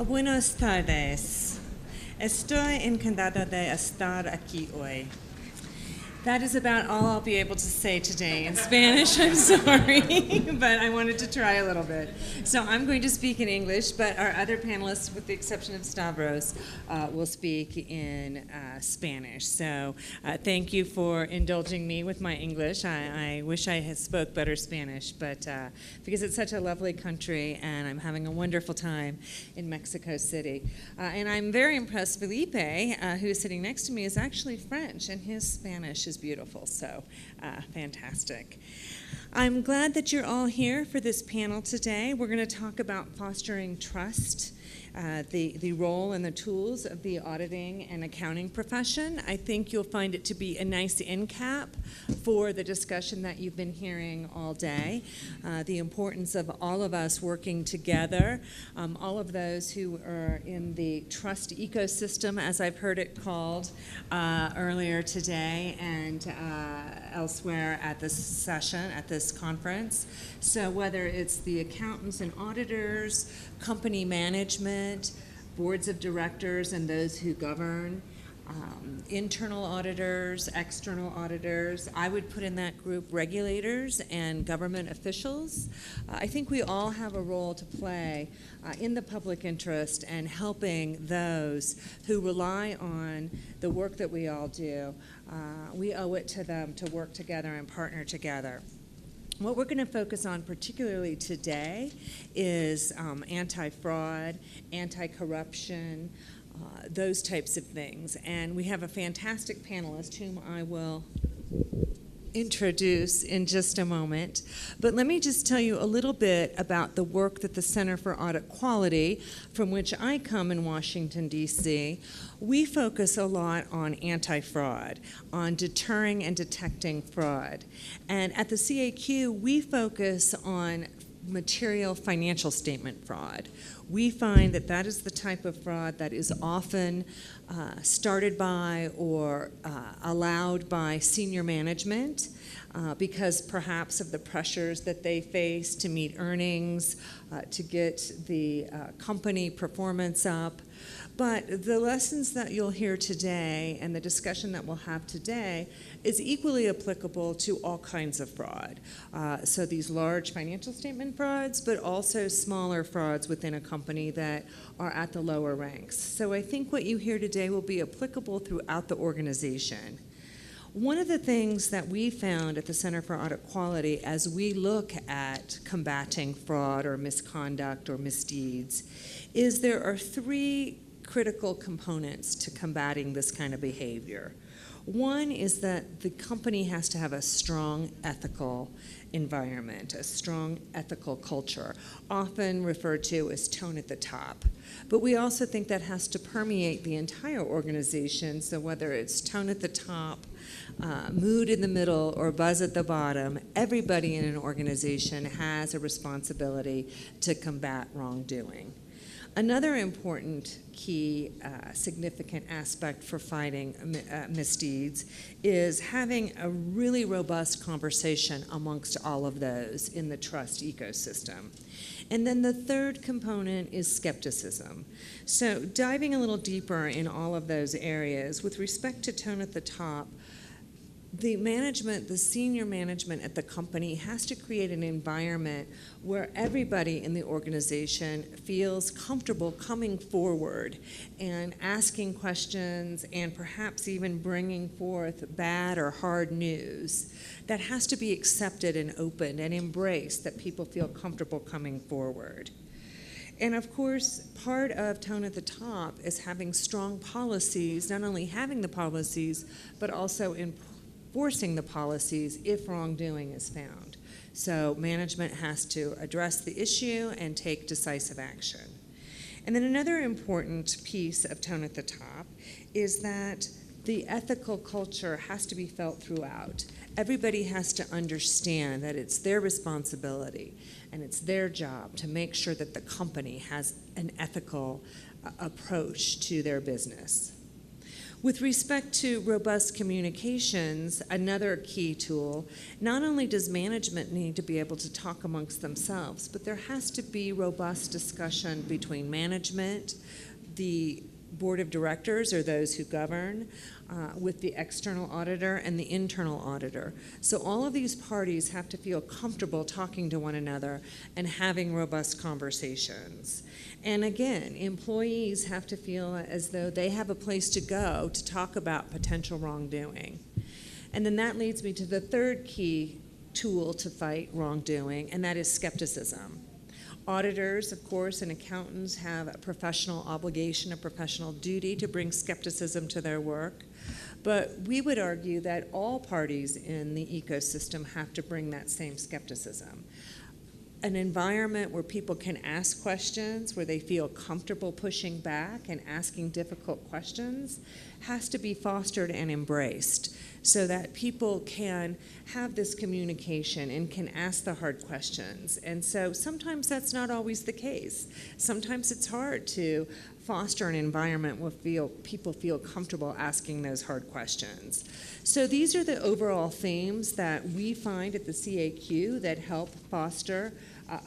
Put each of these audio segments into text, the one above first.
Buenas tardes. Estoy encantada de estar aquí hoy. That is about all I'll be able to say today in Spanish. I'm sorry, but I wanted to try a little bit. So I'm going to speak in English, but our other panelists, with the exception of Stavros, will speak in Spanish. So thank you for indulging me with my English. I wish I had spoke better Spanish, but because it's such a lovely country and I'm having a wonderful time in Mexico City. And I'm very impressed. Felipe, who is sitting next to me, is actually French, and his Spanish is beautiful, so fantastic. I'm glad that you're all here for this panel today. We're going to talk about fostering trust, the role and the tools of the auditing and accounting profession. I think you'll find it to be a nice end cap for the discussion that you've been hearing all day, the importance of all of us working together, all of those who are in the trust ecosystem, as I've heard it called earlier today and elsewhere at this session, at this conference. So whether it's the accountants and auditors, company management, boards of directors and those who govern, internal auditors, external auditors. I would put in that group regulators and government officials. I think we all have a role to play in the public interest and helping those who rely on the work that we all do. We owe it to them to work together and partner together. What we're going to focus on particularly today is anti-fraud, anti-corruption, those types of things. And we have a fantastic panelist whom I will introduce in just a moment. But let me just tell you a little bit about the work that the Center for Audit Quality, from which I come in Washington, D.C., we focus a lot on anti-fraud, on deterring and detecting fraud. And at the CAQ, we focus on material financial statement fraud. We find that that is the type of fraud that is often started by or allowed by senior management because perhaps of the pressures that they face to meet earnings, to get the company performance up. But the lessons that you'll hear today and the discussion that we'll have today is equally applicable to all kinds of fraud. So these large financial statement frauds, but also smaller frauds within a company that are at the lower ranks. So I think what you hear today will be applicable throughout the organization. One of the things that we found at the Center for Audit Quality as we look at combating fraud or misconduct or misdeeds is there are three critical components to combating this kind of behavior. One is that the company has to have a strong ethical environment, a strong ethical culture, often referred to as tone at the top. But we also think that has to permeate the entire organization, so whether it's tone at the top, mood in the middle, or buzz at the bottom, everybody in an organization has a responsibility to combat wrongdoing. Another important key significant aspect for fighting misdeeds is having a really robust conversation amongst all of those in the trust ecosystem. And then the third component is skepticism. So diving a little deeper in all of those areas, with respect to tone at the top, the management, the senior management at the company has to create an environment where everybody in the organization feels comfortable coming forward and asking questions and perhaps even bringing forth bad or hard news. That has to be accepted and opened and embraced, that people feel comfortable coming forward. And of course, part of tone at the top is having strong policies, not only having the policies, but also enforcing the policies if wrongdoing is found. So management has to address the issue and take decisive action. And then another important piece of tone at the top is that the ethical culture has to be felt throughout. Everybody has to understand that it's their responsibility and it's their job to make sure that the company has an ethical approach to their business. With respect to robust communications, another key tool, not only does management need to be able to talk amongst themselves, but there has to be robust discussion between management, the board of directors or those who govern, with the external auditor and the internal auditor. So all of these parties have to feel comfortable talking to one another and having robust conversations. And again, employees have to feel as though they have a place to go to talk about potential wrongdoing. And then that leads me to the third key tool to fight wrongdoing, and that is skepticism. Auditors, of course, and accountants have a professional obligation, a professional duty to bring skepticism to their work. But we would argue that all parties in the ecosystem have to bring that same skepticism. An environment where people can ask questions, where they feel comfortable pushing back and asking difficult questions, has to be fostered and embraced so that people can have this communication and can ask the hard questions. And so sometimes that's not always the case. Sometimes it's hard to foster an environment where people feel comfortable asking those hard questions. So these are the overall themes that we find at the CAQ that help foster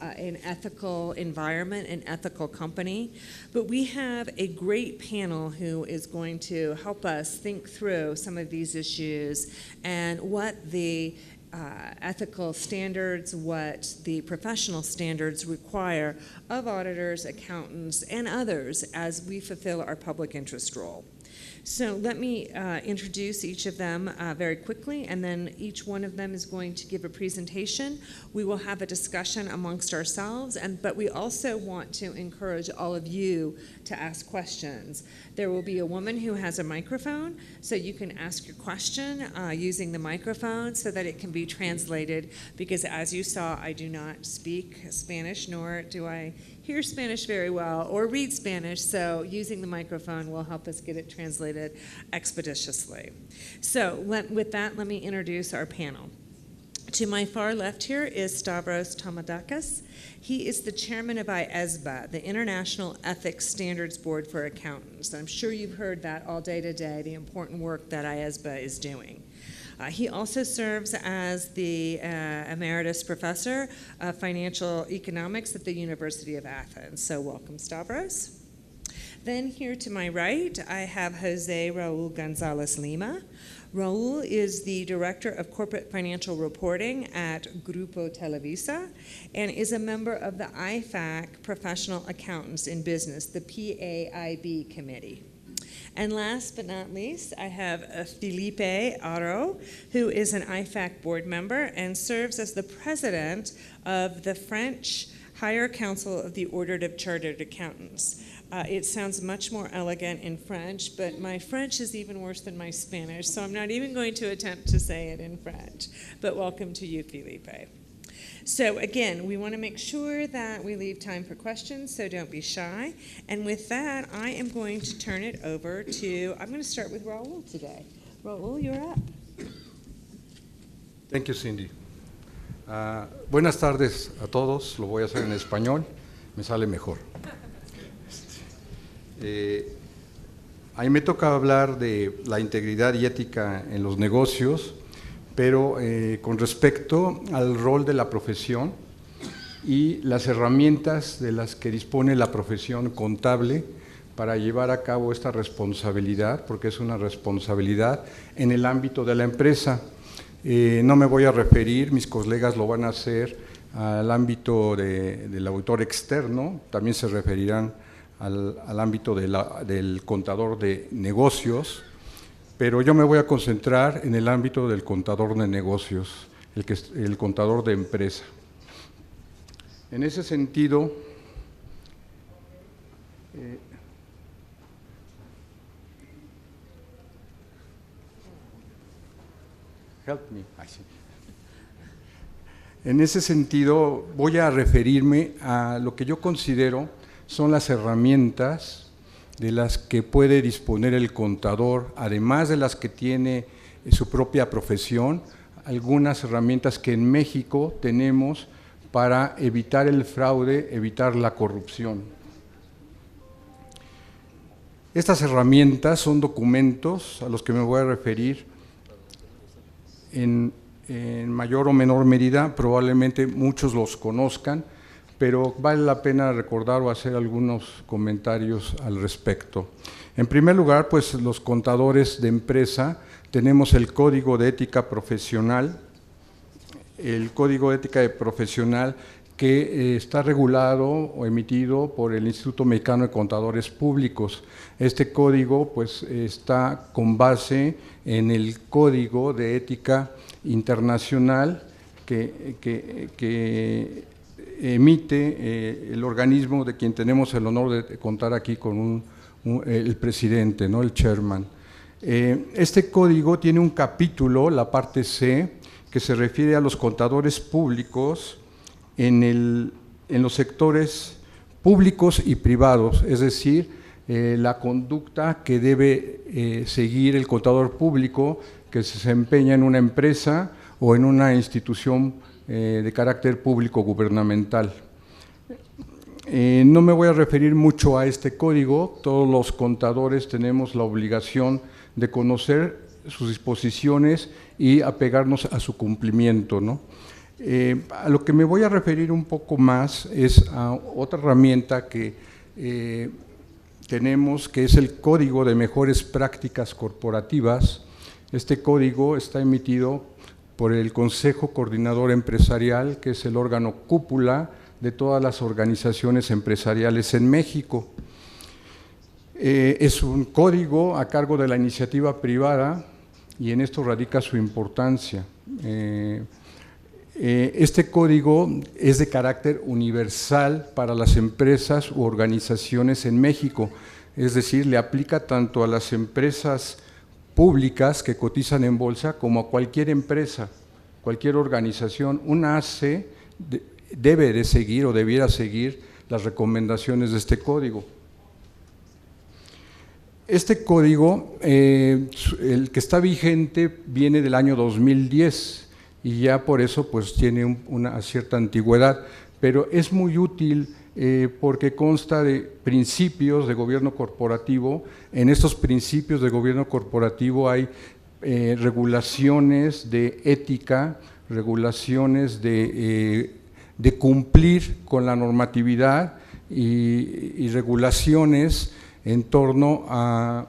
an ethical environment, an ethical company. But we have a great panel who is going to help us think through some of these issues and what the ethical standards, what the professional standards require of auditors, accountants, and others as we fulfill our public interest role. So let me introduce each of them very quickly, and then each one of them is going to give a presentation. We will have a discussion amongst ourselves, but we also want to encourage all of you to ask questions. There will be a woman who has a microphone, so you can ask your question using the microphone so that it can be translated, because as you saw, I do not speak Spanish, nor do I hear Spanish very well or read Spanish, so using the microphone will help us get it translated expeditiously. So with that, let me introduce our panel. To my far left here is Stavros Tomadakis. He is the chairman of IESBA, the International Ethics Standards Board for Accountants. I'm sure you've heard that all day today, the important work that IESBA is doing. He also serves as the Emeritus Professor of Financial Economics at the University of Athens. So welcome, Stavros. Then here to my right, I have Jose Raul Gonzalez Lima. Raul is the Director of Corporate Financial Reporting at Grupo Televisa and is a member of the IFAC Professional Accountants in Business, the PAIB committee. And last but not least, I have Felipe Aro, who is an IFAC board member and serves as the president of the French Higher Council of the Order of Chartered Accountants. It sounds much more elegant in French, but my French is even worse than my Spanish, so I'm not even going to attempt to say it in French. But welcome to you, Felipe. So again, we want to make sure that we leave time for questions, so don't be shy. And with that, I am going to turn it over to, I'm going to start with Raul today. Raul, you're up. Thank you, Cindy. Buenas tardes a todos. Lo voy a hacer en español, me sale mejor. A mí me toca hablar de la integridad y ética en los negocios, pero con respecto al rol de la profesión y las herramientas de las que dispone la profesión contable para llevar a cabo esta responsabilidad, porque es una responsabilidad en el ámbito de la empresa. No me voy a referir, mis colegas lo van a hacer, al ámbito del auditor externo, también se referirán al ámbito del contador de negocios, pero yo me voy a concentrar en el ámbito del contador de negocios, el contador de empresa. En ese sentido, en ese sentido voy a referirme a lo que yo considero son las herramientas de las que puede disponer el contador, además de las que tiene su propia profesión, algunas herramientas que en México tenemos para evitar el fraude, evitar la corrupción. Estas herramientas son documentos a los que me voy a referir en mayor o menor medida, probablemente muchos los conozcan, pero vale la pena recordar o hacer algunos comentarios al respecto. En primer lugar, pues los contadores de empresa tenemos el Código de Ética Profesional, el Código de Ética Profesional que está regulado o emitido por el Instituto Mexicano de Contadores Públicos. Este código pues está con base en el Código de Ética Internacional que emite el organismo de quien tenemos el honor de contar aquí con el presidente, ¿no? El chairman. Este código tiene un capítulo, la parte C, que se refiere a los contadores públicos en los sectores públicos y privados, es decir, la conducta que debe seguir el contador público que se desempeña en una empresa o en una institución de carácter público gubernamental. No me voy a referir mucho a este código, todos los contadores tenemos la obligación de conocer sus disposiciones y apegarnos a su cumplimiento, ¿no? A lo que me voy a referir un poco más es a otra herramienta que tenemos, que es el Código de Mejores Prácticas Corporativas. Este código está emitido por el Consejo Coordinador Empresarial, que es el órgano cúpula de todas las organizaciones empresariales en México. Es un código a cargo de la iniciativa privada y en esto radica su importancia. Este código es de carácter universal para las empresas u organizaciones en México, es decir, le aplica tanto a las empresas públicas que cotizan en bolsa como a cualquier empresa, cualquier organización. Una AC debe de seguir o debiera seguir las recomendaciones de este código. Este código, el que está vigente, viene del año 2010 y ya por eso pues tiene una cierta antigüedad, pero es muy útil porque consta de principios de gobierno corporativo. En estos principios de gobierno corporativo hay regulaciones de ética, regulaciones de cumplir con la normatividad y regulaciones en torno a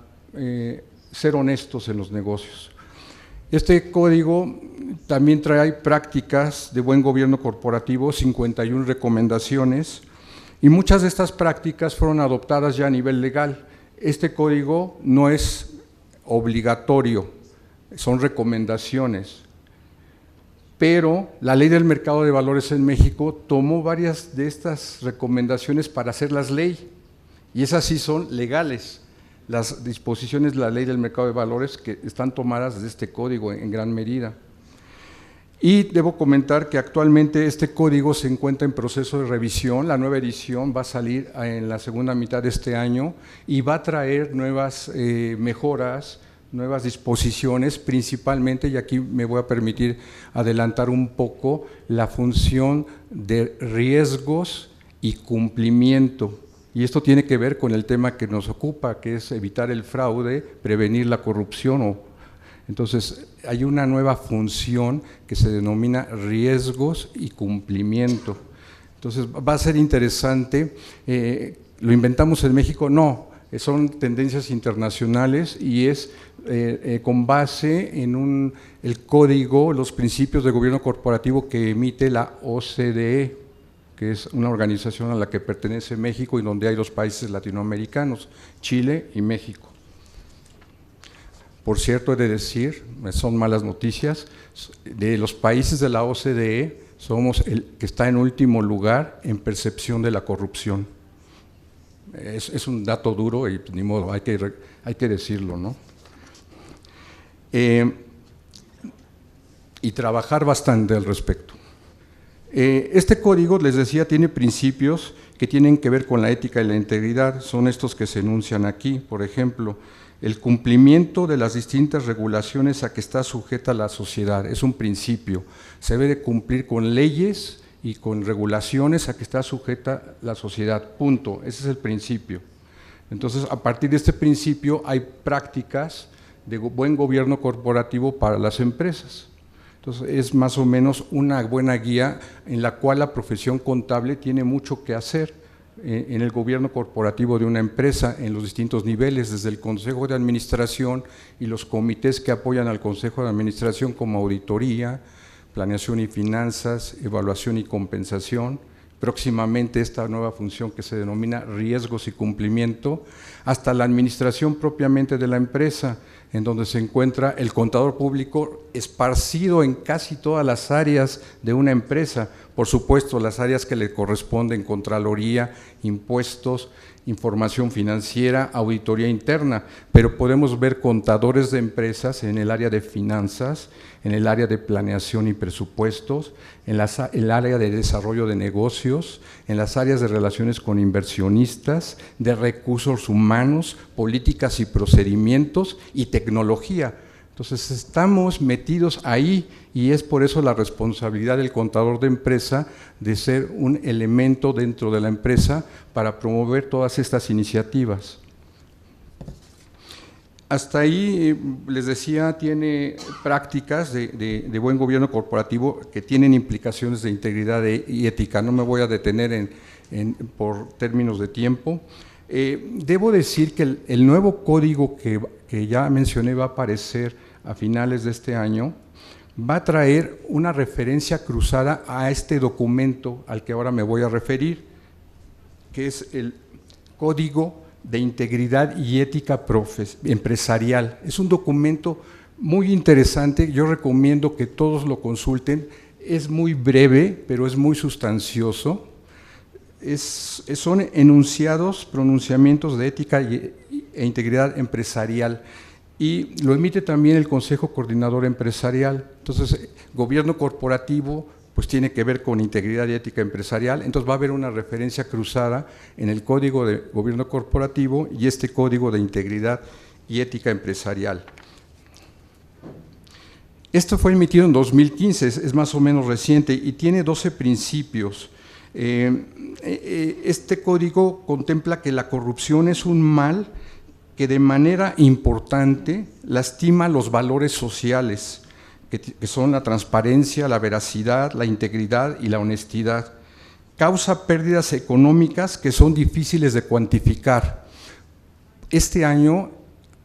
ser honestos en los negocios. Este código también trae prácticas de buen gobierno corporativo, 51 recomendaciones, y muchas de estas prácticas fueron adoptadas ya a nivel legal. Este código no es obligatorio, son recomendaciones, pero la Ley del Mercado de Valores en México tomó varias de estas recomendaciones para hacerlas ley, y esas sí son legales. Las disposiciones de la Ley del Mercado de Valores que están tomadas de este código en gran medida. Y debo comentar que actualmente este código se encuentra en proceso de revisión. La nueva edición va a salir en la segunda mitad de este año y va a traer nuevas mejoras, nuevas disposiciones, principalmente, y aquí me voy a permitir adelantar un poco, la función de riesgos y cumplimiento. Y esto tiene que ver con el tema que nos ocupa, que es evitar el fraude, prevenir la corrupción. Entonces, hay una nueva función que se denomina riesgos y cumplimiento. Entonces, va a ser interesante. ¿Lo inventamos en México? No, son tendencias internacionales y es con base en el código, los principios de gobierno corporativo que emite la OCDE, que es una organización a la que pertenece México y donde hay 2 países latinoamericanos, Chile y México. Por cierto, he de decir, son malas noticias, de los países de la OCDE somos el que está en último lugar en percepción de la corrupción. Es un dato duro y ni modo, hay que decirlo, ¿no? Y trabajar bastante al respecto. Este código, les decía, tiene principios que tienen que ver con la ética y la integridad, son estos que se enuncian aquí. Por ejemplo, el cumplimiento de las distintas regulaciones a que está sujeta la sociedad, es un principio, se debe de cumplir con leyes y con regulaciones a que está sujeta la sociedad, punto, ese es el principio. Entonces, a partir de este principio hay prácticas de buen gobierno corporativo para las empresas. Entonces, es más o menos una buena guía en la cual la profesión contable tiene mucho que hacer en el gobierno corporativo de una empresa en los distintos niveles, desde el Consejo de Administración y los comités que apoyan al Consejo de Administración como auditoría, planeación y finanzas, evaluación y compensación, próximamente esta nueva función que se denomina riesgos y cumplimiento, hasta la administración propiamente de la empresa, en donde se encuentra el contador público esparcido en casi todas las áreas de una empresa, por supuesto las áreas que le corresponden, Contraloría, impuestos, información financiera, auditoría interna, pero podemos ver contadores de empresas en el área de finanzas, en el área de planeación y presupuestos, en el área de desarrollo de negocios, en las áreas de relaciones con inversionistas, de recursos humanos, políticas y procedimientos y tecnología. Entonces estamos metidos ahí y es por eso la responsabilidad del contador de empresa de ser un elemento dentro de la empresa para promover todas estas iniciativas. Hasta ahí, les decía, tiene prácticas de buen gobierno corporativo que tienen implicaciones de integridad y ética. No me voy a detener por términos de tiempo. Debo decir que el nuevo código que ya mencioné va a aparecer a finales de este año, va a traer una referencia cruzada a este documento al que ahora me voy a referir, que es el Código de Integridad y Ética Empresarial. Es un documento muy interesante, yo recomiendo que todos lo consulten, es muy breve, pero es muy sustancioso. Son enunciados, pronunciamientos de ética e integridad empresarial, y lo emite también el Consejo Coordinador Empresarial. Entonces, gobierno corporativo pues tiene que ver con integridad y ética empresarial, entonces va a haber una referencia cruzada en el Código de Gobierno Corporativo y este Código de Integridad y Ética Empresarial. Esto fue emitido en 2015, es más o menos reciente y tiene 12 principios. Este código contempla que la corrupción es un mal que de manera importante lastima los valores sociales, que son la transparencia, la veracidad, la integridad y la honestidad. Causa pérdidas económicas que son difíciles de cuantificar. Este año,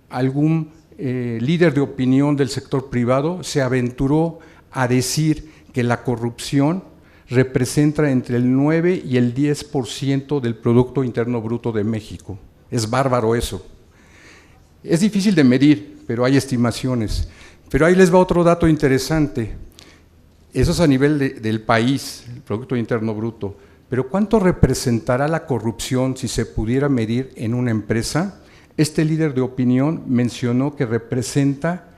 algún líder de opinión del sector privado se aventuró a decir que la corrupción representa entre el 9 y el 10% del Producto Interno Bruto de México. Es bárbaro eso. Es difícil de medir, pero hay estimaciones. Pero ahí les va otro dato interesante. Eso es a nivel del país, el Producto Interno Bruto. Pero ¿cuánto representará la corrupción si se pudiera medir en una empresa? Este líder de opinión mencionó que representa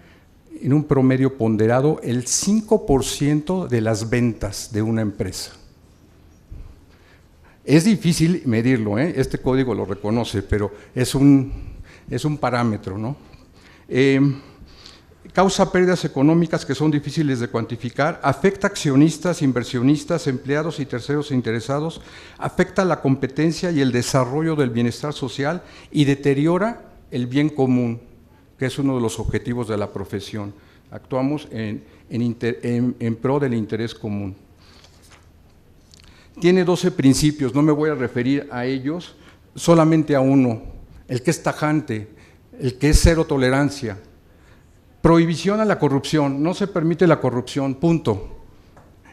en un promedio ponderado el 5% de las ventas de una empresa. Es difícil medirlo, este código lo reconoce, pero es un parámetro, ¿no? Causa pérdidas económicas que son difíciles de cuantificar, afecta a accionistas, inversionistas, empleados y terceros interesados, afecta la competencia y el desarrollo del bienestar social y deteriora el bien común, que es uno de los objetivos de la profesión. Actuamos en pro del interés común. Tiene 12 principios, no me voy a referir a ellos, solamente a uno, el que es tajante, el que es cero tolerancia. Prohibición a la corrupción, no se permite la corrupción, punto.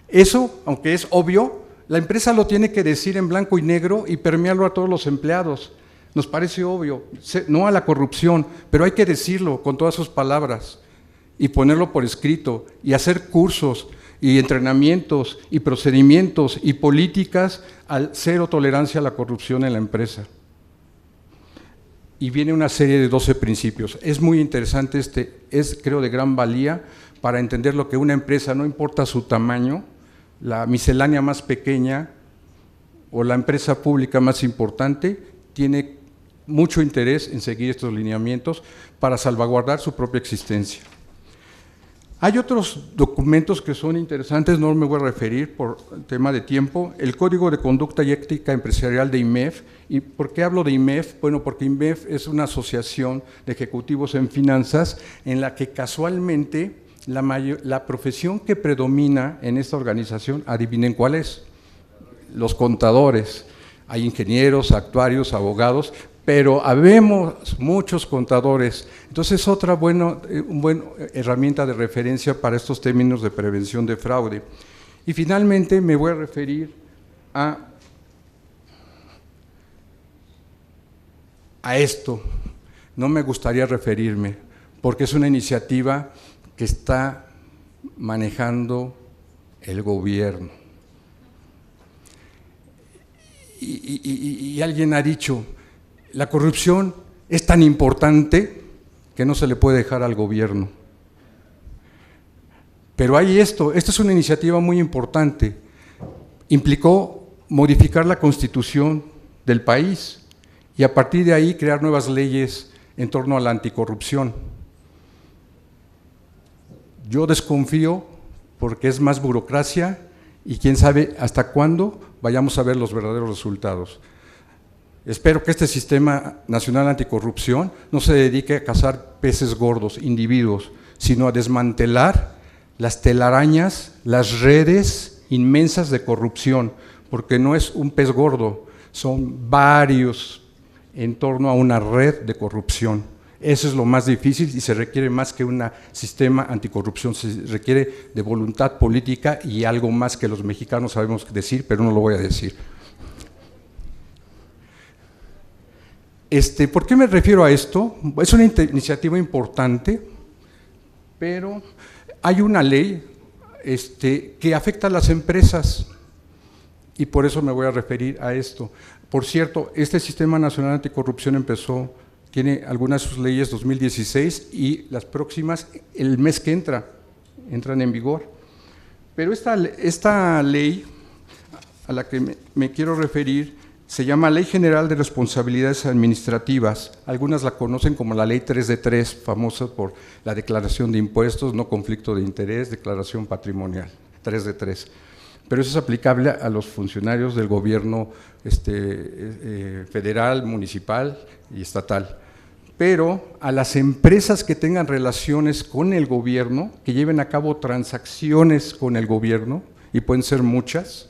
Eso, aunque es obvio, la empresa lo tiene que decir en blanco y negro y permearlo a todos los empleados. Nos parece obvio, no a la corrupción, pero hay que decirlo con todas sus palabras y ponerlo por escrito y hacer cursos y entrenamientos y procedimientos y políticas al cero tolerancia a la corrupción en la empresa. Y viene una serie de 12 principios. Es muy interesante, es creo de gran valía para entender lo que una empresa, no importa su tamaño, la miscelánea más pequeña o la empresa pública más importante, tiene mucho interés en seguir estos lineamientos para salvaguardar su propia existencia. Hay otros documentos que son interesantes, no me voy a referir por tema de tiempo. El Código de Conducta y Ética Empresarial de IMEF. ¿Y por qué hablo de IMEF? Bueno, porque IMEF es una asociación de ejecutivos en finanzas en la que casualmente la profesión que predomina en esta organización, adivinen cuál es, los contadores. Hay ingenieros, actuarios, abogados, pero habemos muchos contadores. Entonces es otra buena herramienta de referencia para estos términos de prevención de fraude. Y finalmente me voy a referir a esto. No me gustaría referirme, porque es una iniciativa que está manejando el gobierno. Y alguien ha dicho, la corrupción es tan importante que no se le puede dejar al gobierno. Pero hay esta es una iniciativa muy importante. Implicó modificar la Constitución del país y a partir de ahí crear nuevas leyes en torno a la anticorrupción. Yo desconfío porque es más burocracia y quién sabe hasta cuándo vayamos a ver los verdaderos resultados. Espero que este Sistema Nacional Anticorrupción no se dedique a cazar peces gordos, individuos, sino a desmantelar las telarañas, las redes inmensas de corrupción, porque no es un pez gordo, son varios en torno a una red de corrupción. Eso es lo más difícil y se requiere más que un sistema anticorrupción, se requiere de voluntad política y algo más que los mexicanos sabemos decir, pero no lo voy a decir. ¿Por qué me refiero a esto? Es una iniciativa importante, pero hay una ley que afecta a las empresas y por eso me voy a referir a esto. Por cierto, este Sistema Nacional Anticorrupción tiene algunas de sus leyes 2016 y las próximas el mes que entran en vigor. Pero esta ley a la que me quiero referir se llama Ley General de Responsabilidades Administrativas. Algunas la conocen como la Ley 3 de 3, famosa por la declaración de impuestos, no conflicto de interés, declaración patrimonial, 3 de 3. Pero eso es aplicable a los funcionarios del gobierno federal, municipal y estatal. Pero a las empresas que tengan relaciones con el gobierno, que lleven a cabo transacciones con el gobierno, y pueden ser muchas,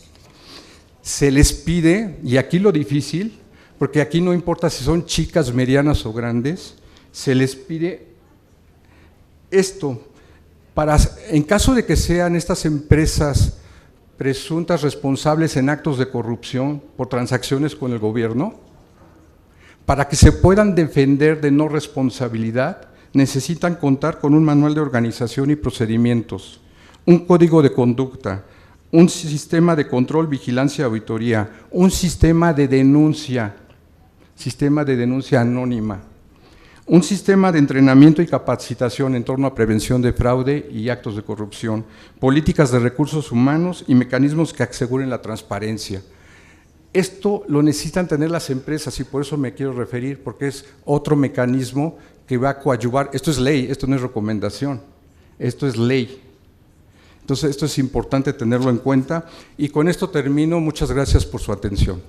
se les pide, y aquí lo difícil, porque aquí no importa si son chicas, medianas o grandes, se les pide esto, en caso de que sean estas empresas presuntas responsables en actos de corrupción por transacciones con el gobierno, para que se puedan defender de no responsabilidad, necesitan contar con un manual de organización y procedimientos, un código de conducta, un sistema de control, vigilancia y auditoría, un sistema de denuncia anónima, un sistema de entrenamiento y capacitación en torno a prevención de fraude y actos de corrupción, políticas de recursos humanos y mecanismos que aseguren la transparencia. Esto lo necesitan tener las empresas y por eso me quiero referir, porque es otro mecanismo que va a coadyuvar. Esto es ley, esto no es recomendación, esto es ley. Entonces, esto es importante tenerlo en cuenta y con esto termino. Muchas gracias por su atención.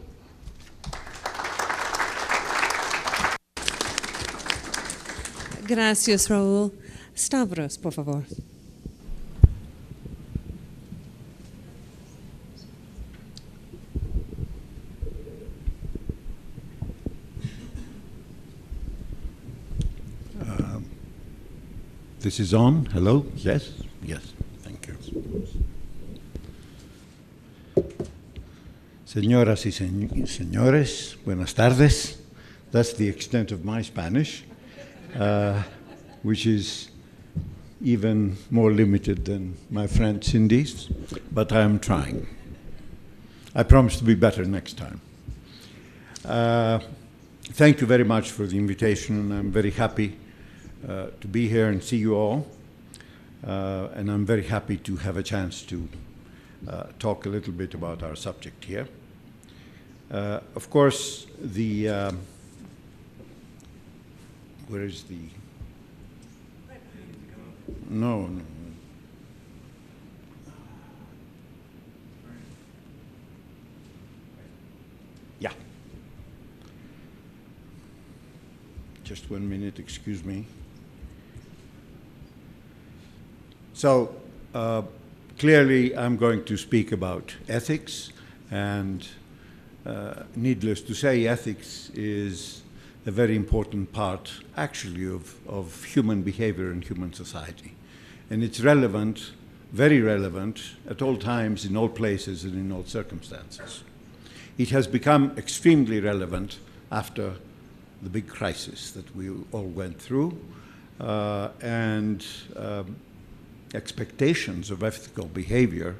Gracias, Raúl. Stavros, por favor. This is on. Hello? Yes? Yes. Thank you. Señoras y señores, buenas tardes. That's the extent of my Spanish, which is even more limited than my friend Cindy's, but I am trying. I promise to be better next time. Thank you very much for the invitation, and I'm very happy to be here and see you all, and I'm very happy to have a chance to talk a little bit about our subject here. Of course, where is the... No. Yeah. Just 1 minute, excuse me. So, clearly, I'm going to speak about ethics, and needless to say, ethics is a very important part, actually, of human behavior and human society. And it's relevant, very relevant, at all times, in all places, and in all circumstances. It has become extremely relevant after the big crisis that we all went through, and expectations of ethical behavior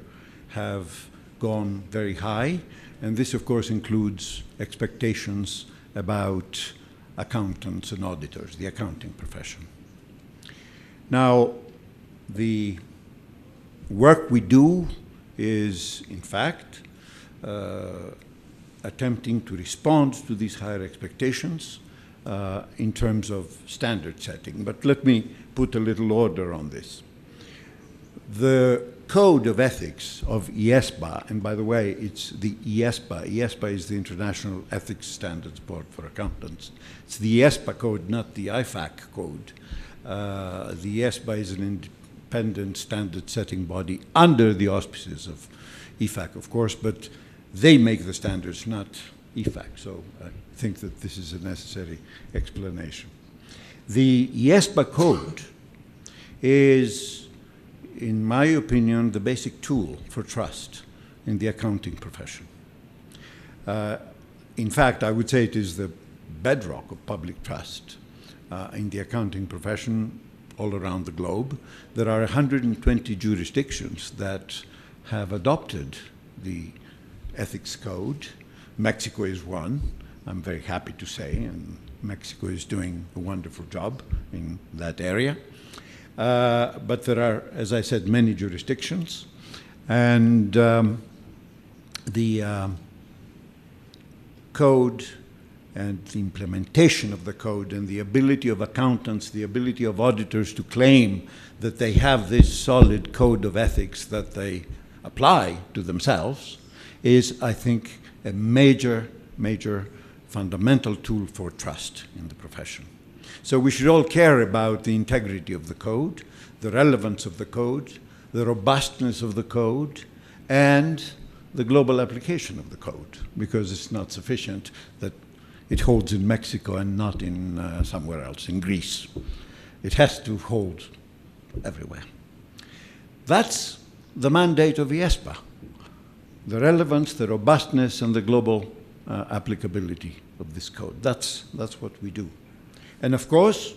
have gone very high, and this, of course, includes expectations about accountants and auditors, the accounting profession. Now, the work we do is, in fact, attempting to respond to these higher expectations in terms of standard setting. But let me put a little order on this. The Code of Ethics of IESPA, and by the way, it's the IESPA. IESPA is the International Ethics Standards Board for Accountants. It's the IESPA code, not the IFAC code. The IESPA is an independent standard-setting body under the auspices of IFAC, of course, but they make the standards, not IFAC, so I think that this is a necessary explanation. The IESPA code is, in my opinion, the basic tool for trust in the accounting profession. In fact, I would say it is the bedrock of public trust in the accounting profession all around the globe. There are 120 jurisdictions that have adopted the ethics code. Mexico is one, I'm very happy to say, and Mexico is doing a wonderful job in that area. But there are, as I said, many jurisdictions, and the code and the implementation of the code and the ability of accountants, the ability of auditors to claim that they have this solid code of ethics that they apply to themselves is, I think, a major fundamental tool for trust in the profession. So we should all care about the integrity of the code, the relevance of the code, the robustness of the code, and the global application of the code, because it's not sufficient that it holds in Mexico and not in somewhere else, in Greece. It has to hold everywhere. That's the mandate of IESPA, the relevance, the robustness, and the global applicability of this code. That's what we do. And of course,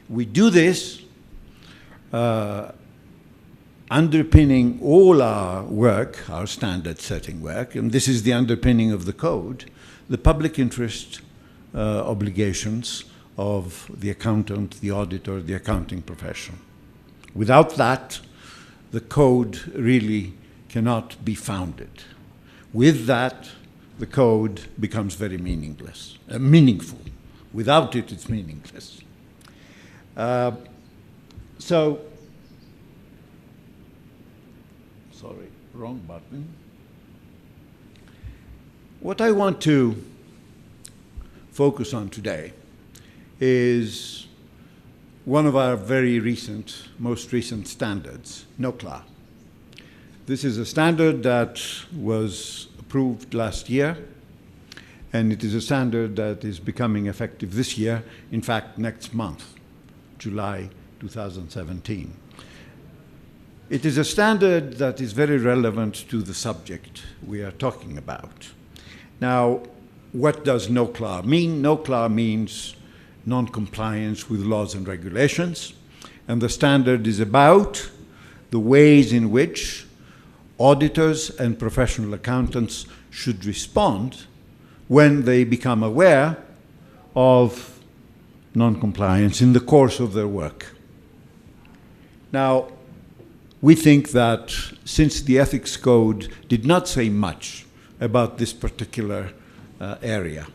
we do this underpinning all our work, our standard-setting work, and this is the underpinning of the code, the public interest obligations of the accountant, the auditor, the accounting profession. Without that, the code really cannot be founded. With that, the code becomes very meaningful. Without it, it's meaningless. Sorry, wrong button. What I want to focus on today is one of our very most recent standards, NOCLAR. This is a standard that was approved last year, and it is a standard that is becoming effective this year, in fact, next month, July 2017. It is a standard that is very relevant to the subject we are talking about. Now, what does NOCLAR mean? NOCLAR means non-compliance with laws and regulations, and the standard is about the ways in which auditors and professional accountants should respond when they become aware of non-compliance in the course of their work. Now, we think that since the ethics code did not say much about this particular area,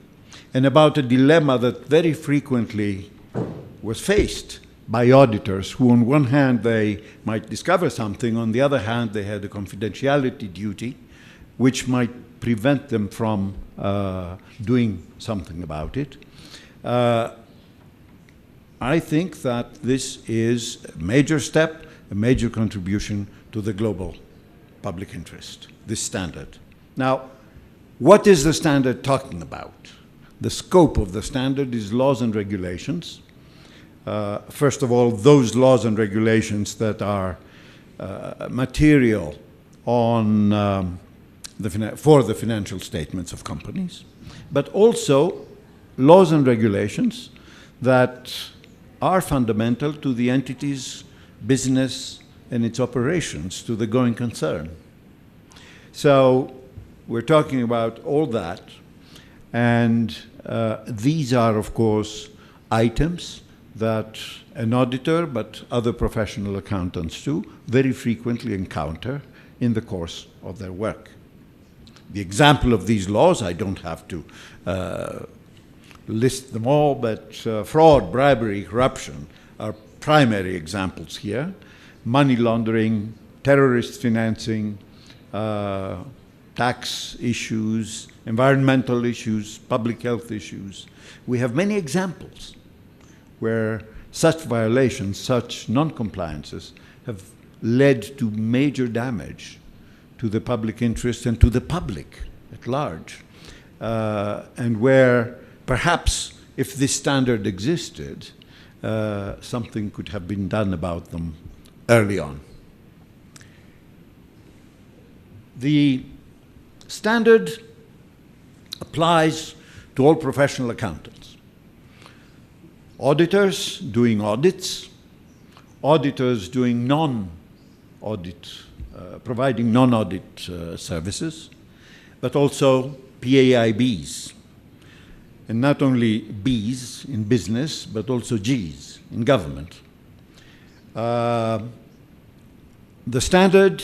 and about a dilemma that very frequently was faced by auditors who, on one hand, they might discover something, on the other hand, they had a confidentiality duty, which might prevent them from doing something about it. I think that this is a major step, a major contribution to the global public interest, this standard. Now, what is the standard talking about? The scope of the standard is laws and regulations. First of all, those laws and regulations that are material on for the financial statements of companies, but also laws and regulations that are fundamental to the entity's business and its operations, to the going concern. So we're talking about all that, and these are, of course, items that an auditor, but other professional accountants too, very frequently encounter in the course of their work. The example of these laws, I don't have to list them all, but fraud, bribery, corruption are primary examples here. Money laundering, terrorist financing, tax issues, environmental issues, public health issues. We have many examples where such violations, such non-compliances have led to major damage to the public interest and to the public at large, and where perhaps if this standard existed, something could have been done about them early on. The standard applies to all professional accountants. Auditors doing audits, auditors doing non-audit, providing non-audit services, but also PAIBs. And not only Bs in business, but also Gs in government. The standard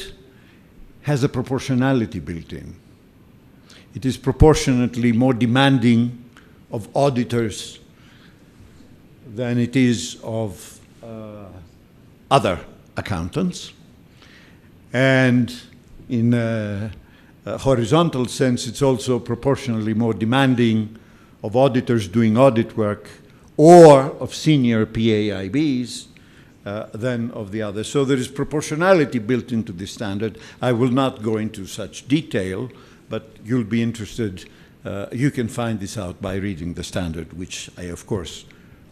has a proportionality built in. It is proportionately more demanding of auditors than it is of other accountants. And in a horizontal sense, it's also proportionally more demanding of auditors doing audit work or of senior PAIBs than of the others. So there is proportionality built into this standard. I will not go into such detail, but you'll be interested. You can find this out by reading the standard, which I, of course,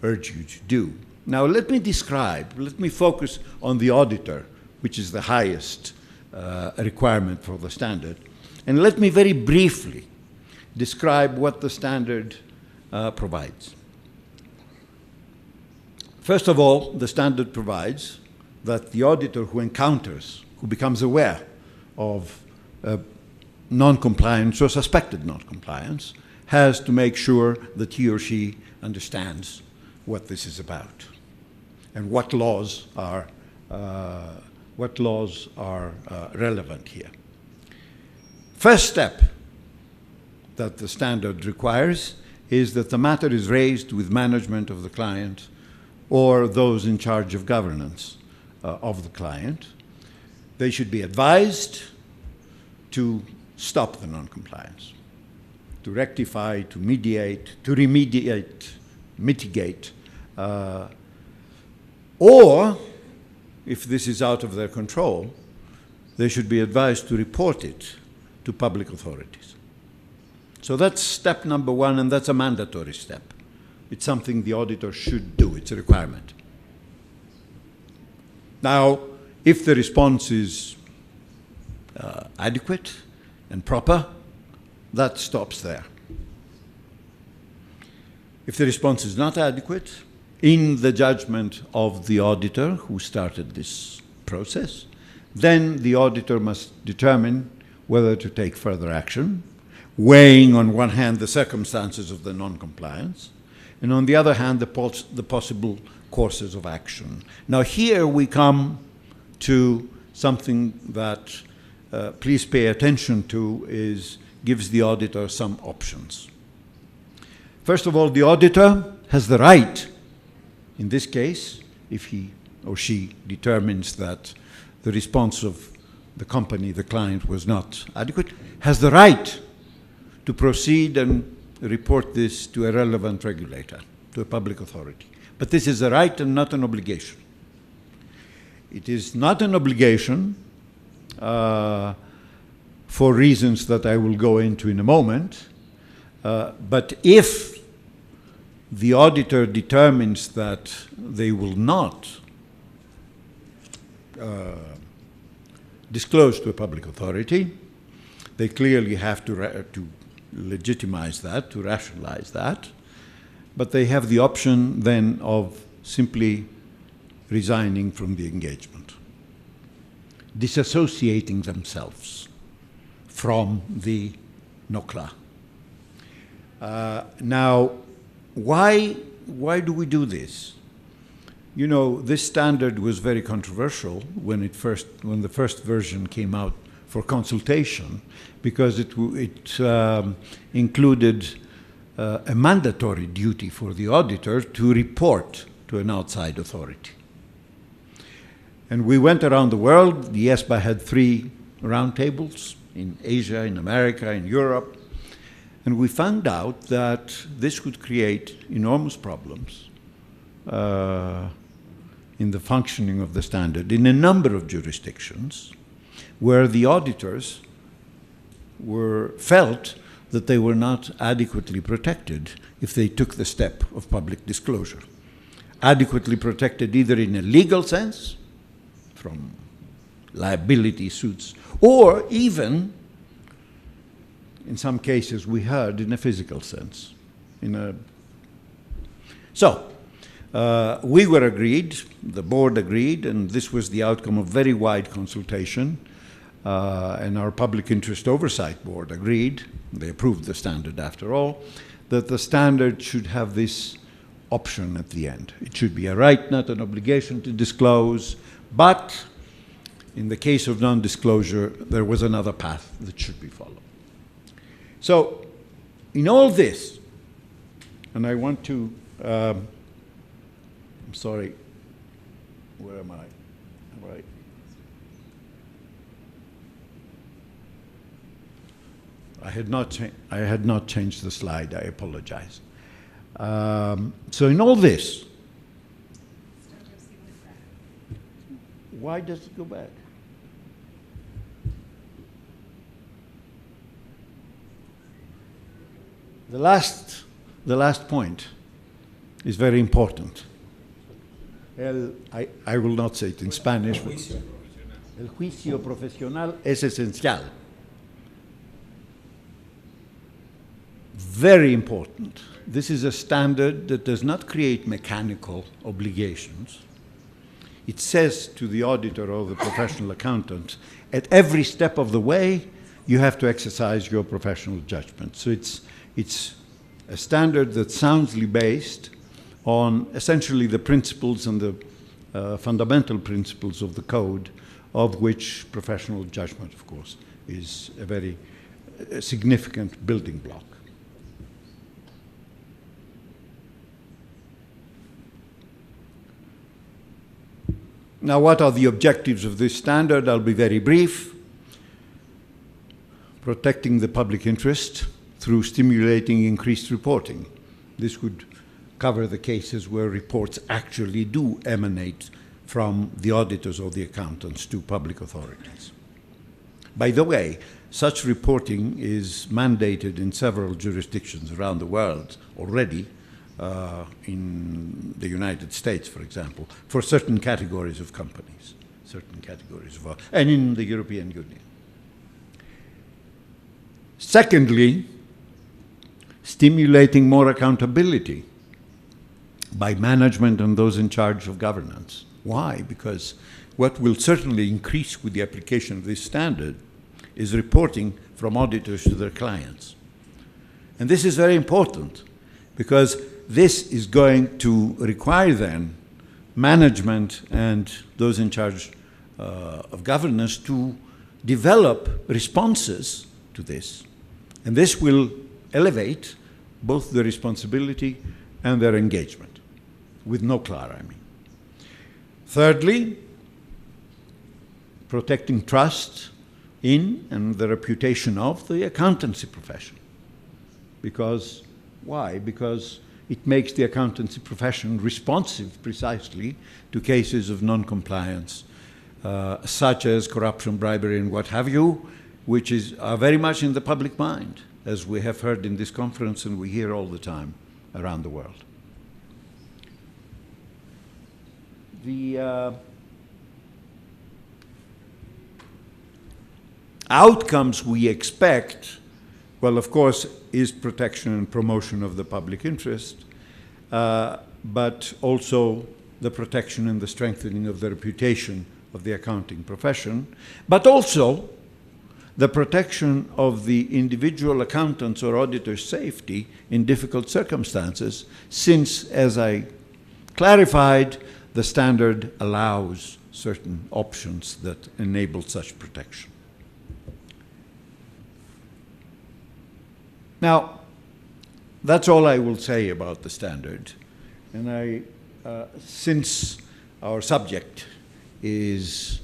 urge you to do. Now, let me focus on the auditor, which is the highest requirement for the standard. And let me very briefly describe what the standard provides. First of all, the standard provides that the auditor who becomes aware of non-compliance or suspected non-compliance, has to make sure that he or she understands what this is about and what laws are relevant here. First step that the standard requires is that the matter is raised with management of the client or those in charge of governance of the client. They should be advised to stop the non-compliance, to rectify, to mediate, to remediate, mitigate, or if this is out of their control, they should be advised to report it to public authorities. So that's step number one, and that's a mandatory step. It's something the auditor should do. It's a requirement. Now, if the response is adequate and proper, that stops there. If the response is not adequate, in the judgment of the auditor who started this process, then the auditor must determine whether to take further action, weighing on one hand the circumstances of the non-compliance, and on the other hand the possible courses of action. Now here we come to something that please pay attention to, gives the auditor some options. First of all, the auditor has the right, in this case, if he or she determines that the response of the company, the client, was not adequate, has the right to proceed and report this to a relevant regulator, to a public authority. But this is a right and not an obligation. It is not an obligation for reasons that I will go into in a moment, but if the auditor determines that they will not disclose to a public authority, they clearly have to legitimize that, to rationalize that, but they have the option then of simply resigning from the engagement, disassociating themselves from the NOCLA. Now, why do we do this? You know, this standard was very controversial when the first version came out for consultation, because it included a mandatory duty for the auditor to report to an outside authority. And we went around the world. The ESPA had 3 roundtables in Asia, in America, in Europe, and we found out that this would create enormous problems in the functioning of the standard in a number of jurisdictions where the auditors felt that they were not adequately protected if they took the step of public disclosure. Adequately protected either in a legal sense, from liability suits, or even, in some cases we heard, in a physical sense. So, we were agreed, the board agreed, and this was the outcome of very wide consultation, and our Public Interest Oversight Board agreed, they approved the standard after all, that the standard should have this option at the end. It should be a right, not an obligation to disclose, but in the case of non-disclosure, there was another path that should be followed. So, in all this, and I want to, I'm sorry, where am I? All right. I had not changed the slide, I apologize. So in all this, why does it go back? The last point is very important. I will not say it in Spanish. El juicio profesional es esencial. Very important. This is a standard that does not create mechanical obligations. It says to the auditor or the professional accountant, at every step of the way, you have to exercise your professional judgment. So it's a standard that's soundly based on essentially the principles and the fundamental principles of the code, of which professional judgment, of course, is a very significant building block. Now, what are the objectives of this standard? I'll be very brief. Protecting the public interest through stimulating increased reporting. This would cover the cases where reports actually do emanate from the auditors or the accountants to public authorities. By the way, such reporting is mandated in several jurisdictions around the world already, in the United States, for example, for certain categories of companies, and in the European Union. Secondly, stimulating more accountability by management and those in charge of governance. Why? Because what will certainly increase with the application of this standard is reporting from auditors to their clients. And this is very important because this is going to require then management and those in charge of governance to develop responses to this. And this will elevate both the responsibility and their engagement, with NOCLAR, I mean. Thirdly, protecting trust in and the reputation of the accountancy profession. Because, why? Because it makes the accountancy profession responsive precisely to cases of non-compliance, such as corruption, bribery, and what have you, which are very much in the public mind, as we have heard in this conference and we hear all the time around the world. The outcomes we expect, well, of course, is protection and promotion of the public interest, but also the protection and the strengthening of the reputation of the accounting profession, but also the protection of the individual accountant's or auditor's safety in difficult circumstances, since, as I clarified, the standard allows certain options that enable such protection. Now, that's all I will say about the standard. And since our subject is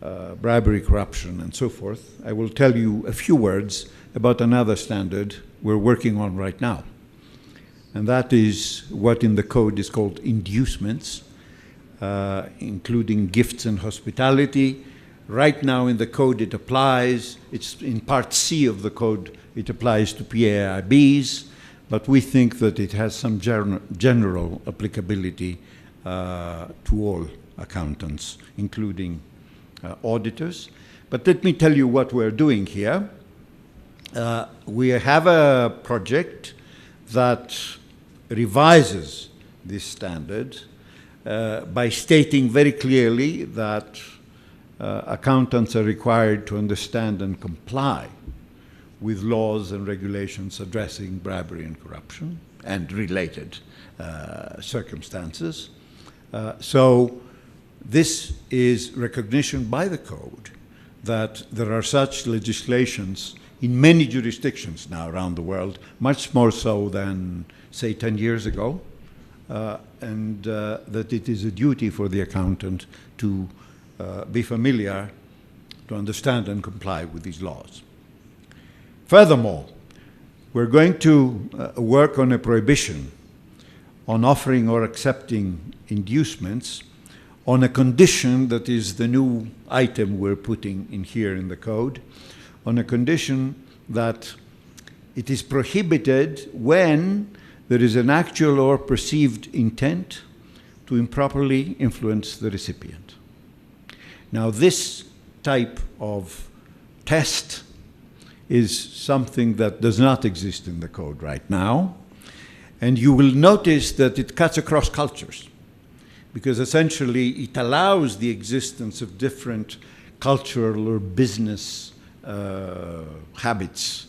bribery, corruption, and so forth, I will tell you a few words about another standard we're working on right now. And that is what in the code is called inducements, including gifts and hospitality. Right now in the code it applies, it's in part C of the code, it applies to PAIBs, but we think that it has some general applicability to all accountants, including auditors. But let me tell you what we're doing here. We have a project that revises this standard by stating very clearly that accountants are required to understand and comply with laws and regulations addressing bribery and corruption and related circumstances. So this is recognition by the code that there are such legislations in many jurisdictions now around the world, much more so than, say, 10 years ago, and that it is a duty for the accountant to be familiar, to understand and comply with these laws. Furthermore, we're going to work on a prohibition on offering or accepting inducements on a condition that is the new item we're putting in here in the code, on a condition that it is prohibited when there is an actual or perceived intent to improperly influence the recipient. Now, this type of test is something that does not exist in the code right now, and you will notice that it cuts across cultures, because essentially it allows the existence of different cultural or business habits,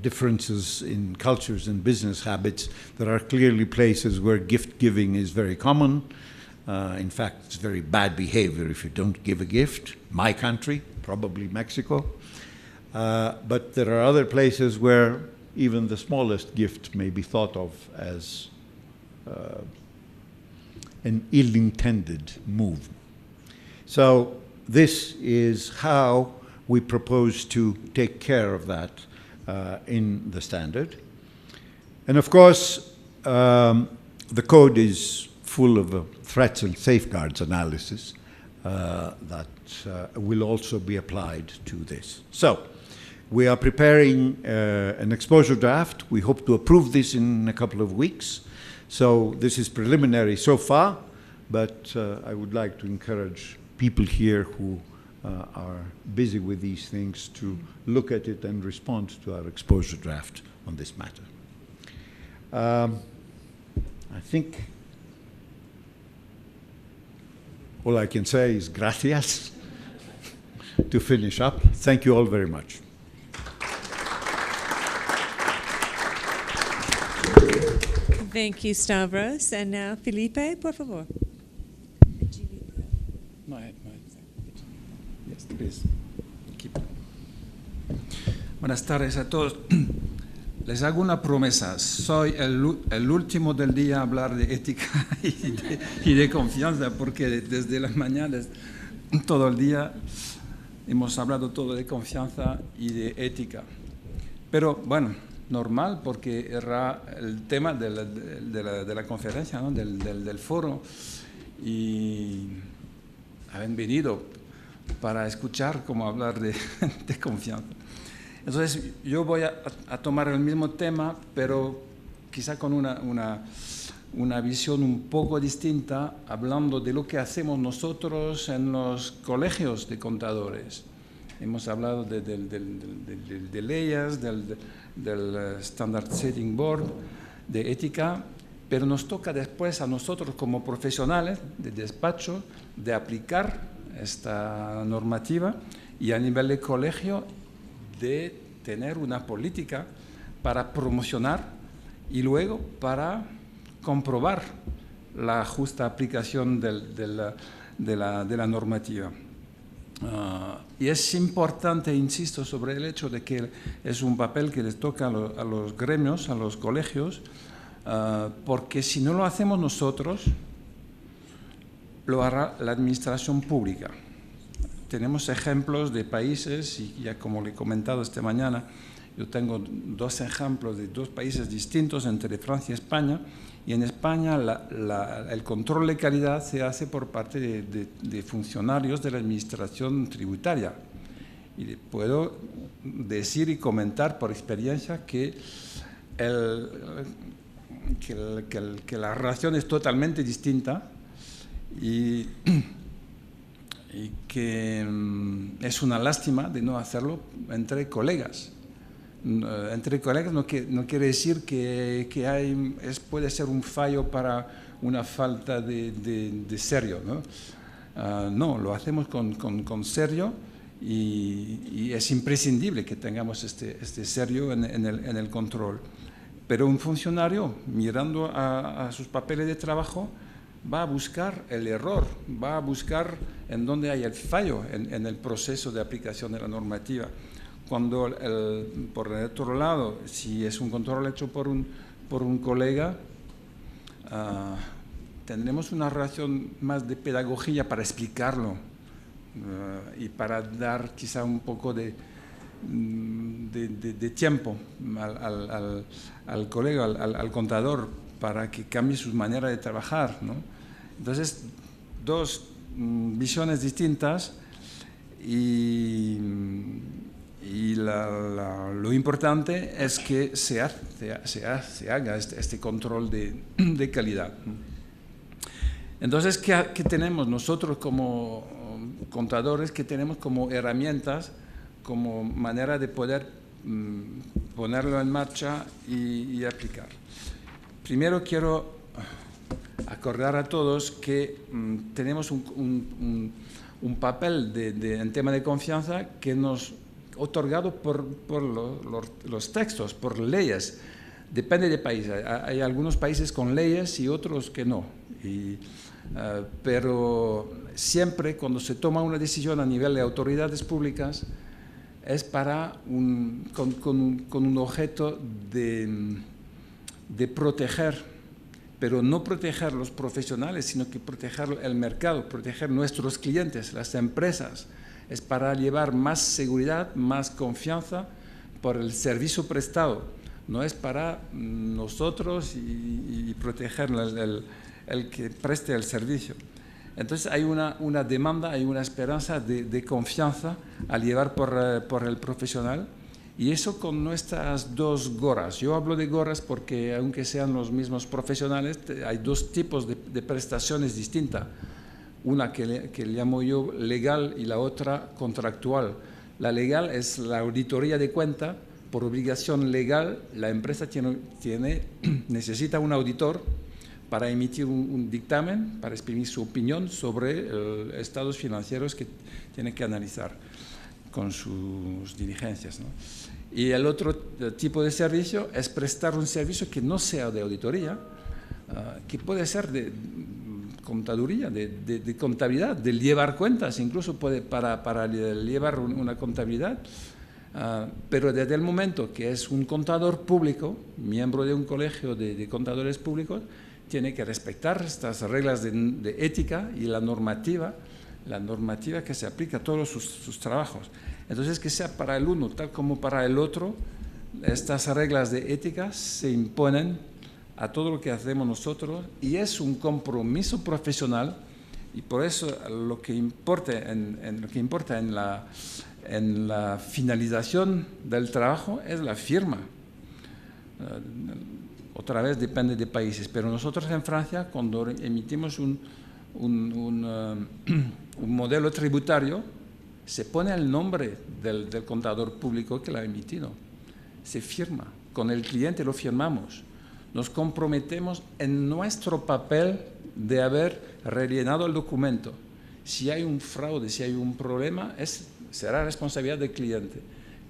differences in cultures and business habits. There are clearly places where gift giving is very common. In fact, it's very bad behavior if you don't give a gift. My country, probably Mexico. But there are other places where even the smallest gift may be thought of as an ill-intended move. So this is how we propose to take care of that in the standard. And of course, the code is full of threats and safeguards analysis that will also be applied to this. So we are preparing an exposure draft. We hope to approve this in a couple of weeks. So this is preliminary so far, but I would like to encourage people here who are busy with these things to look at it and respond to our exposure draft on this matter. I think all I can say is gracias to finish up. Thank you all very much. Thank you, Stavros. And now, Felipe, por favor. Yes, please. Buenas tardes a todos. Les hago una promesa. Soy el último del día a hablar de ética y de confianza, porque desde las mañanas, todo el día, hemos hablado todo de confianza y de ética. Pero bueno, normal porque era el tema de la conferencia, ¿no? del foro, y habían venido para escuchar cómo hablar de confianza. Entonces yo voy a tomar el mismo tema, pero quizá con una visión un poco distinta, hablando de lo que hacemos nosotros en los colegios de contadores. Hemos hablado de leyes, del Standard Setting Board, de ética, pero nos toca después a nosotros como profesionales de despacho de aplicar esta normativa y a nivel de colegio de tener una política para promocionar y luego para comprobar la justa aplicación de la normativa. Y es importante, insisto, sobre el hecho de que es un papel que les toca a los gremios, a los colegios, porque si no lo hacemos nosotros, lo hará la administración pública. Tenemos ejemplos de países, y ya como le he comentado esta mañana, yo tengo 2 ejemplos de 2 países distintos entre Francia y España, y en España el control de calidad se hace por parte de funcionarios de la administración tributaria. Y puedo decir y comentar por experiencia que la relación es totalmente distinta y que es una lástima de no hacerlo entre colegas. Entre colegas no quiere decir que puede ser un fallo para una falta de serio, ¿no? No, lo hacemos con serio y es imprescindible que tengamos este serio en el control. Pero un funcionario, mirando a sus papeles de trabajo, va a buscar el error, va a buscar en dónde hay el fallo en el proceso de aplicación de la normativa. Cuando, por el otro lado, si es un control hecho por un colega, tendremos una relación más de pedagogía para explicarlo y para dar quizá un poco de tiempo al colega, al contador, para que cambie su manera de trabajar, ¿no? Entonces, 2 visiones distintas y lo importante es que se haga este control de calidad. Entonces, ¿qué tenemos nosotros como contadores? ¿Qué tenemos como herramientas, como manera de poder ponerlo en marcha y aplicar? Primero quiero acordar a todos que tenemos un papel en tema de confianza que nos otorgado por los textos, por leyes. Depende de país. Hay algunos países con leyes y otros que no. Pero siempre cuando se toma una decisión a nivel de autoridades públicas es con un objeto de proteger, pero no proteger los profesionales, sino que proteger el mercado, proteger nuestros clientes, las empresas. Es para llevar más seguridad, más confianza por el servicio prestado. No es para nosotros y proteger el que preste el servicio. Entonces hay una demanda, hay una esperanza de confianza al llevar por el profesional, y eso con nuestras 2 goras. Yo hablo de goras porque aunque sean los mismos profesionales, hay 2 tipos de prestaciones distintas. Una que le llamo yo legal y la otra contractual. La legal es la auditoría de cuenta. Por obligación legal, la empresa necesita un auditor para emitir un dictamen, para exprimir su opinión sobre estados financieros que tiene que analizar con sus diligencias, ¿no? Y el otro tipo de servicio es prestar un servicio que no sea de auditoría, que puede ser de contaduría, de contabilidad, de llevar cuentas, incluso para llevar una contabilidad, pero desde el momento que es un contador público, miembro de un colegio de contadores públicos, tiene que respetar estas reglas de ética y la normativa que se aplica a todos sus trabajos. Entonces, que sea para el uno tal como para el otro, estas reglas de ética se imponen a todo lo que hacemos nosotros y es un compromiso profesional y por eso lo que importa en la finalización del trabajo es la firma. Otra vez depende de países, pero nosotros en Francia, cuando emitimos un modelo tributario, se pone el nombre del contador público que lo ha emitido. Se firma, con el cliente lo firmamos. Nos comprometemos en nuestro papel de haber rellenado el documento. Si hay un fraude, si hay un problema, será responsabilidad del cliente.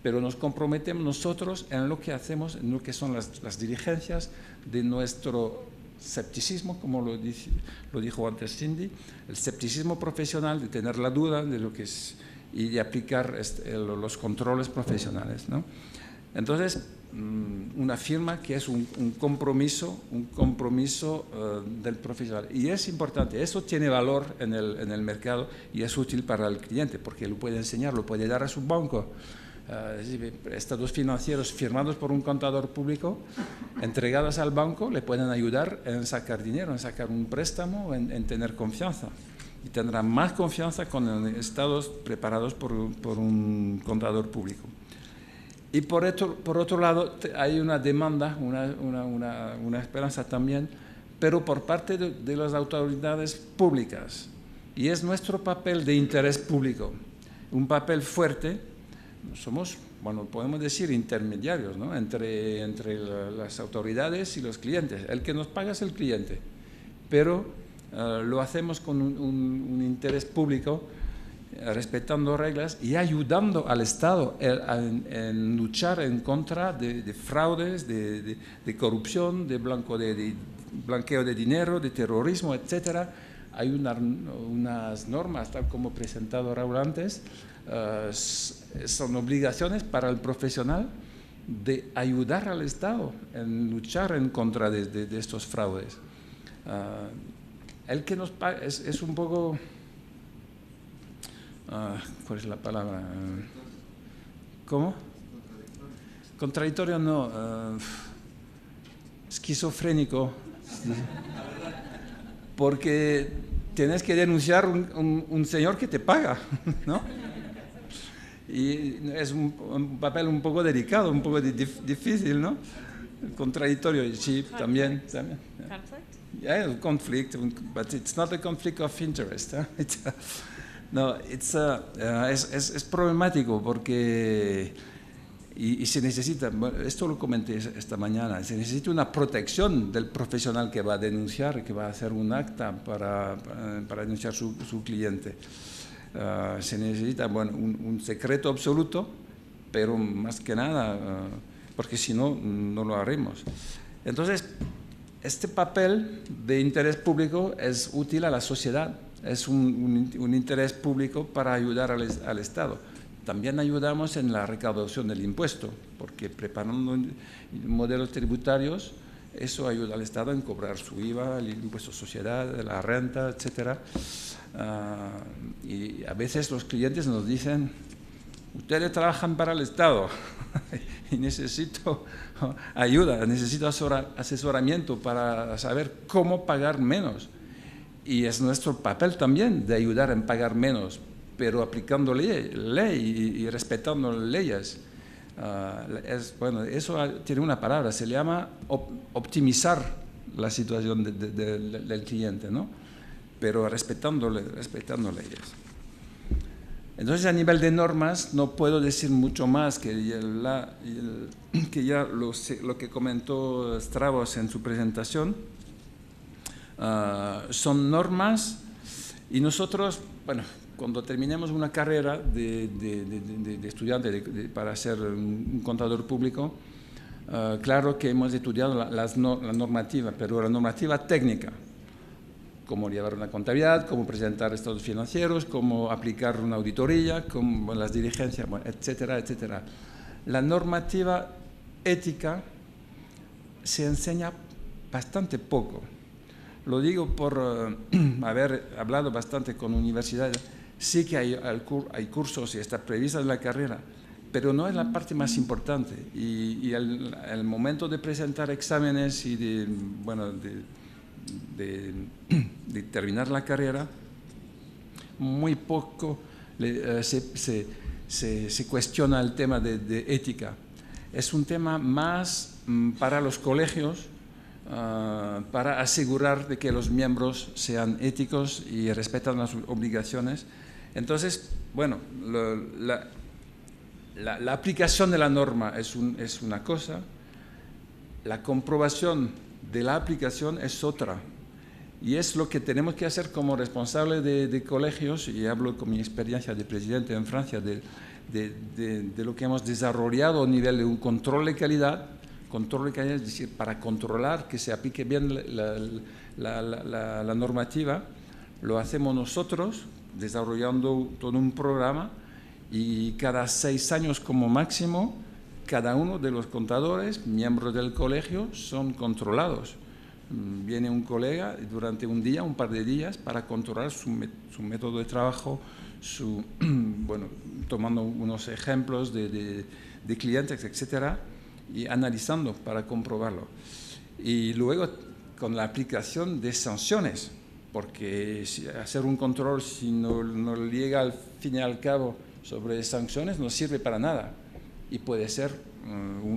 Pero nos comprometemos nosotros en lo que hacemos, en lo que son las diligencias de nuestro escepticismo, como lo dijo antes Cindy, el escepticismo profesional, de tener la duda de lo que es y de aplicar los controles profesionales, ¿no? Entonces, una firma que es un compromiso del profesional. Y es importante, eso tiene valor en el mercado y es útil para el cliente, porque lo puede enseñar, lo puede dar a su banco. Estados financieros firmados por un contador público, entregados al banco, le pueden ayudar en sacar dinero, en sacar un préstamo, en tener confianza. Y tendrá más confianza con estados preparados por un contador público. Y por otro lado, hay una demanda, una esperanza también, pero por parte de las autoridades públicas. Y es nuestro papel de interés público, un papel fuerte. Somos, bueno, podemos decir intermediarios, ¿no? entre las autoridades y los clientes. El que nos paga es el cliente, pero lo hacemos con un interés público, respetando reglas y ayudando al Estado en luchar en contra de fraudes, de corrupción, de blanqueo de dinero, de terrorismo, etc. Hay unas normas, tal como presentado Raúl antes, son obligaciones para el profesional de ayudar al Estado en luchar en contra de estos fraudes. El que nos paga es un poco... ¿cuál es la palabra? ¿Cómo? Contradictorio no. Esquizofrénico. Porque tienes que denunciar un señor que te paga, ¿no? Y es un papel un poco delicado, un poco difícil, ¿no? Contradictorio, sí, también. Conflict? Yeah, conflict, but it's not a conflict of interest. No, es problemático porque y se necesita, esto lo comenté esta mañana, se necesita una protección del profesional que va a denunciar, que va a hacer un acta para denunciar su cliente. Se necesita un secreto absoluto, pero más que nada, porque si no, no lo haremos. Entonces, este papel de interés público es útil a la sociedad. Es un interés público para ayudar al Estado. También ayudamos en la recaudación del impuesto, porque preparando modelos tributarios, eso ayuda al Estado en cobrar su IVA, el impuesto de sociedad, la renta, etc. Y a veces los clientes nos dicen, ustedes trabajan para el Estado y necesito ayuda, necesito asesoramiento para saber cómo pagar menos. Y es nuestro papel también de ayudar en pagar menos, pero aplicando ley y respetando leyes. Eso tiene una palabra, se llama optimizar la situación del cliente, ¿no? Pero respetando leyes. Entonces, a nivel de normas, no puedo decir mucho más que ya lo que comentó Stavros en su presentación. Son normas y nosotros, bueno, cuando terminemos una carrera de estudiante para ser un contador público, claro que hemos estudiado la normativa, pero la normativa técnica, cómo llevar una contabilidad, cómo presentar estados financieros, cómo aplicar una auditoría, cómo las diligencias, etcétera, etcétera. La normativa ética se enseña bastante poco. Lo digo por haber hablado bastante con universidades. Sí que hay cursos y está prevista en la carrera, pero no es la parte más importante. Y el momento de presentar exámenes y de terminar la carrera, muy poco se cuestiona el tema de ética. Es un tema más para los colegios, para asegurar de que los miembros sean éticos y respetan las obligaciones. Entonces, bueno, la aplicación de la norma es una cosa, la comprobación de la aplicación es otra. Y es lo que tenemos que hacer como responsable de colegios, y hablo con mi experiencia de presidente en Francia, de lo que hemos desarrollado a nivel de un control de calidad, es decir, para controlar que se aplique bien la normativa, lo hacemos nosotros, desarrollando todo un programa, y cada 6 años como máximo, cada uno de los contadores, miembros del colegio, son controlados. Viene un colega durante un día, un par de días, para controlar su método de trabajo, tomando unos ejemplos de clientes, etcétera, y analizando para comprobarlo. Y luego con la aplicación de sanciones, porque hacer un control si no llega al fin y al cabo sobre sanciones no sirve para nada y puede ser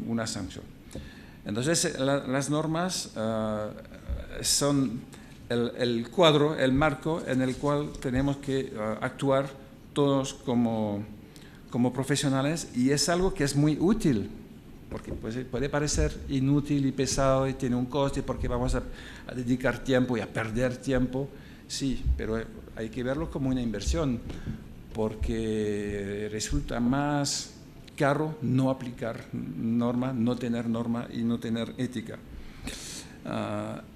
una sanción. Entonces, las normas son el cuadro, el marco en el cual tenemos que actuar todos como profesionales, y es algo que es muy útil, porque pues, puede parecer inútil y pesado y tiene un coste porque vamos a dedicar tiempo y a perder tiempo, sí, pero hay que verlo como una inversión, porque resulta más caro no aplicar norma, no tener norma y no tener ética.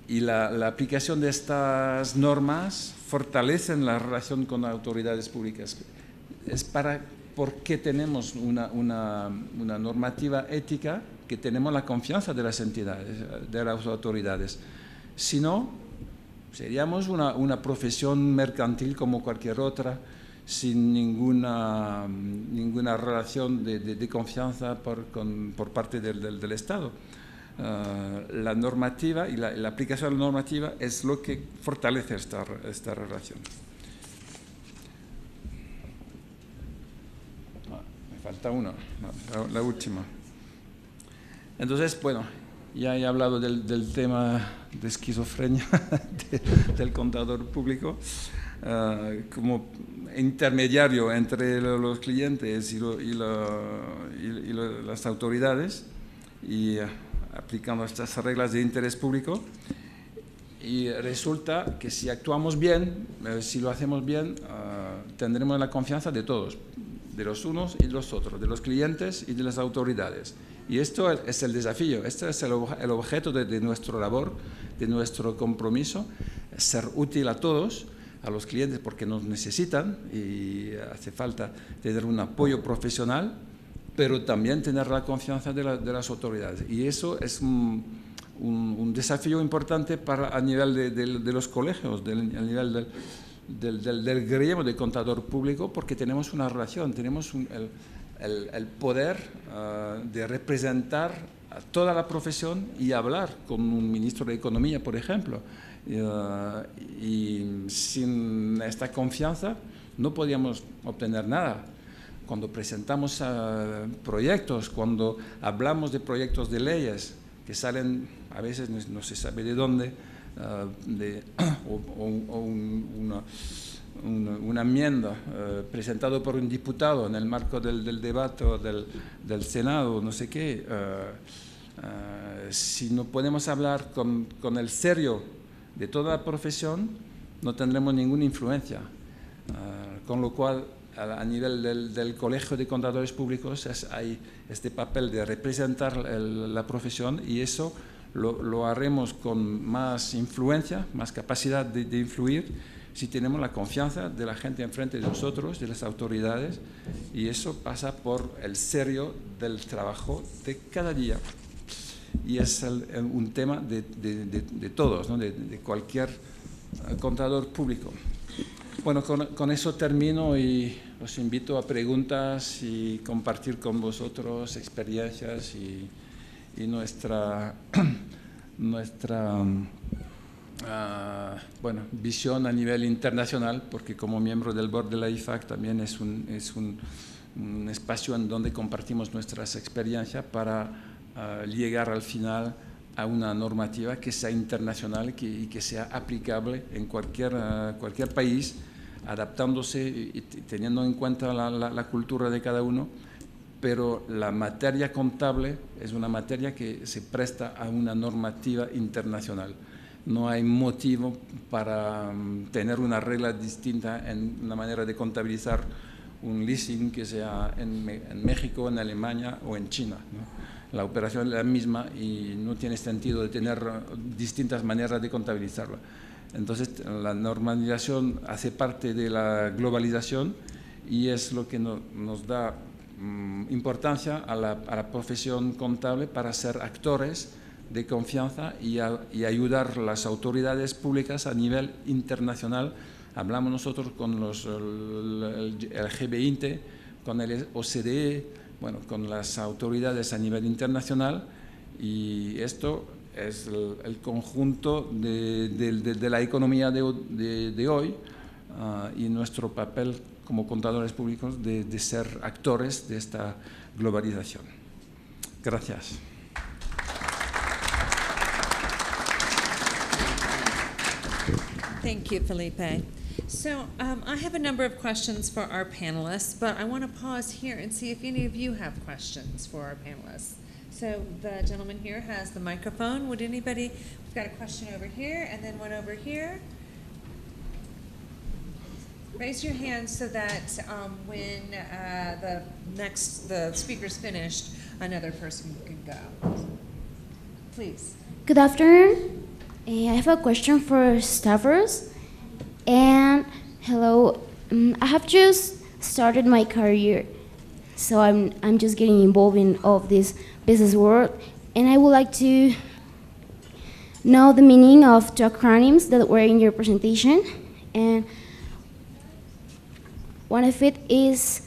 Y la aplicación de estas normas fortalece la relación con las autoridades públicas. Es porque tenemos una normativa ética, que tenemos la confianza de las entidades, de las autoridades. Si no, seríamos una profesión mercantil como cualquier otra, sin ninguna relación de confianza por parte del Estado. La normativa y la aplicación de la normativa es lo que fortalece esta relación. Me falta una, la última. Entonces, bueno, ya he hablado del tema de esquizofrenia del contador público. Como intermediario entre los clientes y las autoridades, y aplicando estas reglas de interés público. Y resulta que si actuamos bien, si lo hacemos bien, tendremos la confianza de todos, de los unos y de los otros, de los clientes y de las autoridades. Y esto es el desafío, este es el objeto de nuestra labor, de nuestro compromiso, ser útil a todos, a los clientes porque nos necesitan y hace falta tener un apoyo profesional, pero también tener la confianza de las autoridades. Y eso es un desafío importante a nivel de los colegios, a nivel del gremio de contador público, porque tenemos una relación, tenemos el poder de representar a toda la profesión y hablar con un ministro de Economía, por ejemplo. Y sin esta confianza no podíamos obtener nada. Cuando presentamos proyectos, cuando hablamos de proyectos de leyes que salen, a veces no se sabe de dónde, una enmienda presentada por un diputado en el marco del debate o del Senado, no sé qué, si no podemos hablar con el serio de toda la profesión, no tendremos ninguna influencia. Con lo cual, a nivel del Colegio de Contadores Públicos hay este papel de representar la profesión, y eso lo haremos con más influencia, más capacidad de influir, si tenemos la confianza de la gente enfrente de nosotros, de las autoridades, y eso pasa por el serio del trabajo de cada día. Y es un tema de todos, ¿no? de cualquier contador público. Bueno, con eso termino y los invito a preguntas y compartir con vosotros experiencias y nuestra bueno, visión a nivel internacional, porque como miembro del board de la IFAC también es un espacio en donde compartimos nuestras experiencias para llegar al final a una normativa que sea internacional y que sea aplicable en cualquier país, adaptándose y teniendo en cuenta la cultura de cada uno, pero la materia contable es una materia que se presta a una normativa internacional. No hay motivo para tener una regla distinta en la manera de contabilizar un leasing que sea en México, en Alemania o en China, ¿no? La operación es la misma y no tiene sentido de tener distintas maneras de contabilizarla. Entonces, la normalización hace parte de la globalización y es lo que nos da importancia a la profesión contable para ser actores de confianza y ayudar a las autoridades públicas a nivel internacional. Hablamos nosotros con el G20, con el OCDE, bueno, con las autoridades a nivel internacional, y esto es el conjunto de la economía de hoy y nuestro papel como contadores públicos de ser actores de esta globalización. Gracias. Thank you, Felipe. So I have a number of questions for our panelists, but I want to pause here and see if any of you have questions for our panelists. So the gentleman here has the microphone. Would anybody, we've got a question over here and then one over here. Raise your hand so that when the speaker's finished, another person can go. Please. Good afternoon. I have a question for Stavros. And hello, I have just started my career, so I'm just getting involved in all of this business world, and I would like to know the meaning of two acronyms that were in your presentation. And one of it is,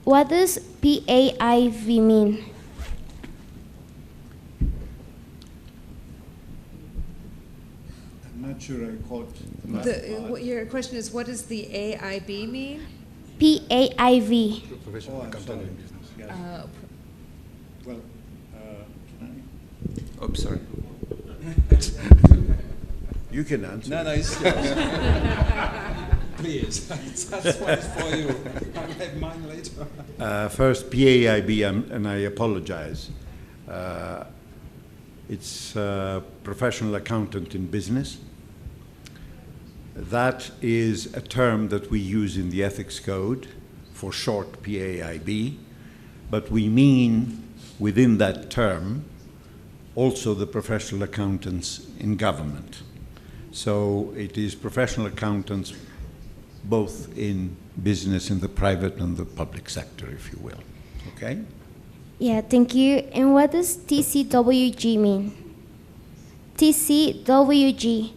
what does PAIV mean? I'm not sure I caught Your question is, what does the AIB mean? PAIV. Professional accountant in business. Yes. Well, can Oh, sorry. you can answer. No, it's yours. Please, that's why it's for you. I'll have mine later. First, PAIB, and I apologize. It's professional accountant in business. That is a term that we use in the ethics code, for short PAIB, but we mean within that term also the professional accountants in government. So it is professional accountants both in business, in the private and the public sector, if you will. Okay? Yeah, thank you. And what does TCWG mean? TCWG.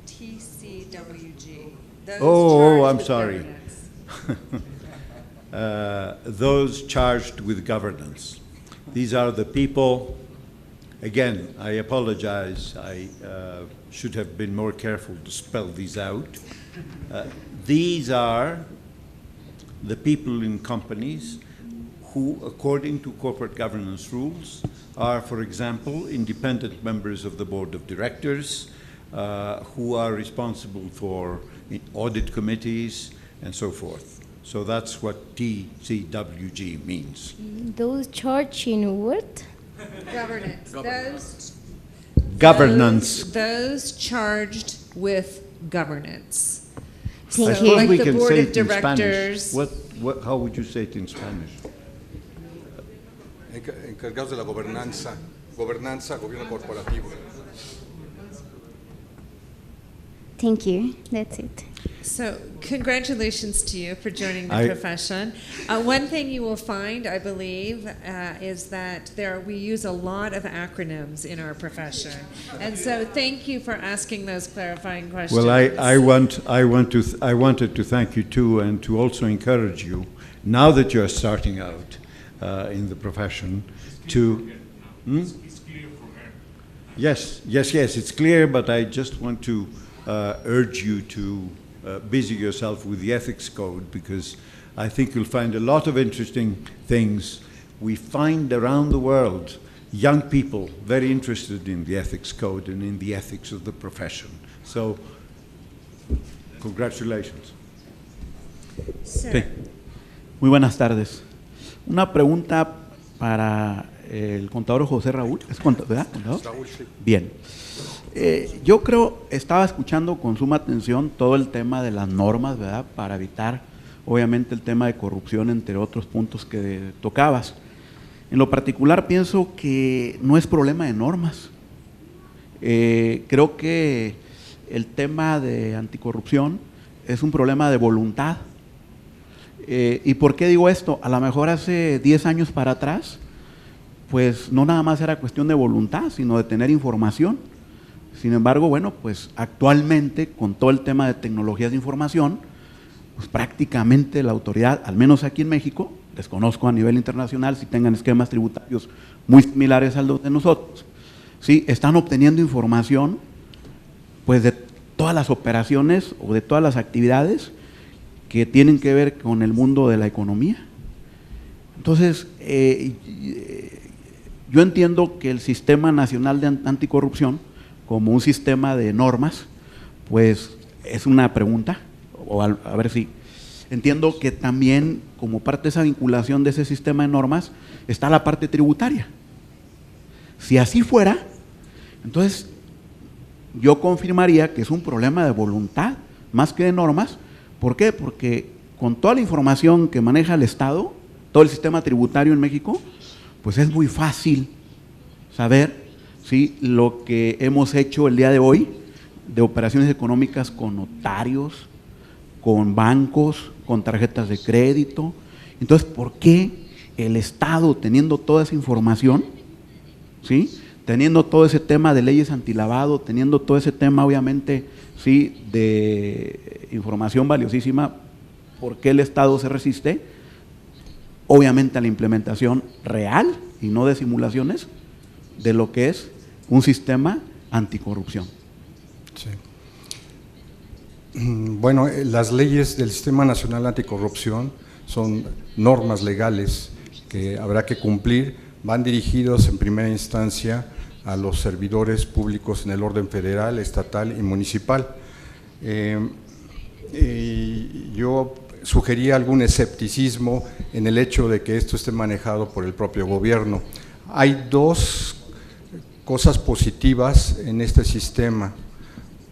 TCWG. Those Oh, charged I'm with sorry. governance. Those charged with governance. These are the people, again, I apologize, I should have been more careful to spell these out. These are the people in companies who, according to corporate governance rules, are, for example, independent members of the board of directors, who are responsible for audit committees and so forth. So that's what TCWG means. Those charged in what? Governance. Governance. Those charged with governance. Thank I So, suppose like we the can board say of it in Spanish. directors. How would you say it in Spanish? Encargados de la gobernanza, gobierno corporativo. Thank you. That's it. So, congratulations to you for joining the I- profession. One thing you will find, I believe, is that we use a lot of acronyms in our profession, and so thank you for asking those clarifying questions. Well, I wanted to thank you too, and to also encourage you, now that you're starting out in the profession, to. It's clear from her. Yes, it's clear, but I just want to urge you to busy yourself with the ethics code, because I think you'll find a lot of interesting things. We find around the world young people very interested in the ethics code and in the ethics of the profession. So, congratulations. Sir. Sí. Muy buenas tardes. Una pregunta para el contador José Raúl. ¿Es verdad, contador? Raúl, sí. Bien. Yo creo, estaba escuchando con suma atención todo el tema de las normas, ¿verdad? Para evitar, obviamente, el tema de corrupción, entre otros puntos que tocabas. En lo particular, pienso que no es problema de normas. Creo que el tema de anticorrupción es un problema de voluntad. ¿Y por qué digo esto? A lo mejor hace 10 años para atrás, pues no nada más era cuestión de voluntad, sino de tener información. Sin embargo, bueno, pues actualmente con todo el tema de tecnologías de información, pues prácticamente la autoridad, al menos aquí en México, desconozco a nivel internacional si tengan esquemas tributarios muy similares a los de nosotros, ¿sí? Están obteniendo información pues de todas las operaciones o de todas las actividades que tienen que ver con el mundo de la economía. Entonces, yo entiendo que el Sistema Nacional de Anticorrupción, como un sistema de normas, pues es una pregunta, o a ver si entiendo que también como parte de esa vinculación de ese sistema de normas está la parte tributaria. Si así fuera, entonces yo confirmaría que es un problema de voluntad más que de normas. ¿Por qué? Porque con toda la información que maneja el Estado, todo el sistema tributario en México, pues es muy fácil saber, ¿sí?, lo que hemos hecho el día de hoy de operaciones económicas con notarios, con bancos, con tarjetas de crédito. Entonces, ¿por qué el Estado, teniendo toda esa información, ¿sí?, teniendo todo ese tema de leyes antilavado, teniendo todo ese tema, obviamente, sí, de información valiosísima, ¿por qué el Estado se resiste? Obviamente a la implementación real y no de simulaciones de lo que es un sistema anticorrupción. Sí. Bueno, las leyes del Sistema Nacional Anticorrupción son normas legales que habrá que cumplir, van dirigidos en primera instancia a los servidores públicos en el orden federal, estatal y municipal. Yo sugería algún escepticismo en el hecho de que esto esté manejado por el propio gobierno. Hay dos cosas positivas en este sistema.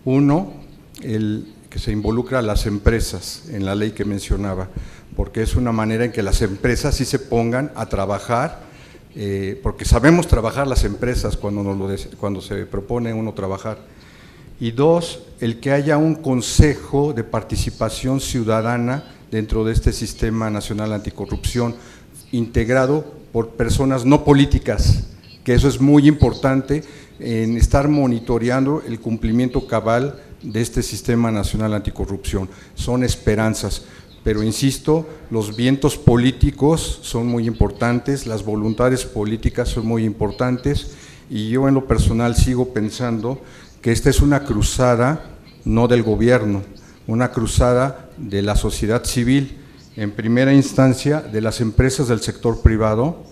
Uno, el que se involucra a las empresas en la ley que mencionaba, porque es una manera en que las empresas sí se pongan a trabajar, porque sabemos trabajar las empresas cuando se propone uno trabajar. Y dos, el que haya un consejo de participación ciudadana dentro de este Sistema Nacional Anticorrupción, integrado por personas no políticas, que eso es muy importante en estar monitoreando el cumplimiento cabal de este Sistema Nacional Anticorrupción. Son esperanzas, pero insisto, los vientos políticos son muy importantes, las voluntades políticas son muy importantes, y yo en lo personal sigo pensando que esta es una cruzada no del gobierno, una cruzada de la sociedad civil, en primera instancia de las empresas del sector privado.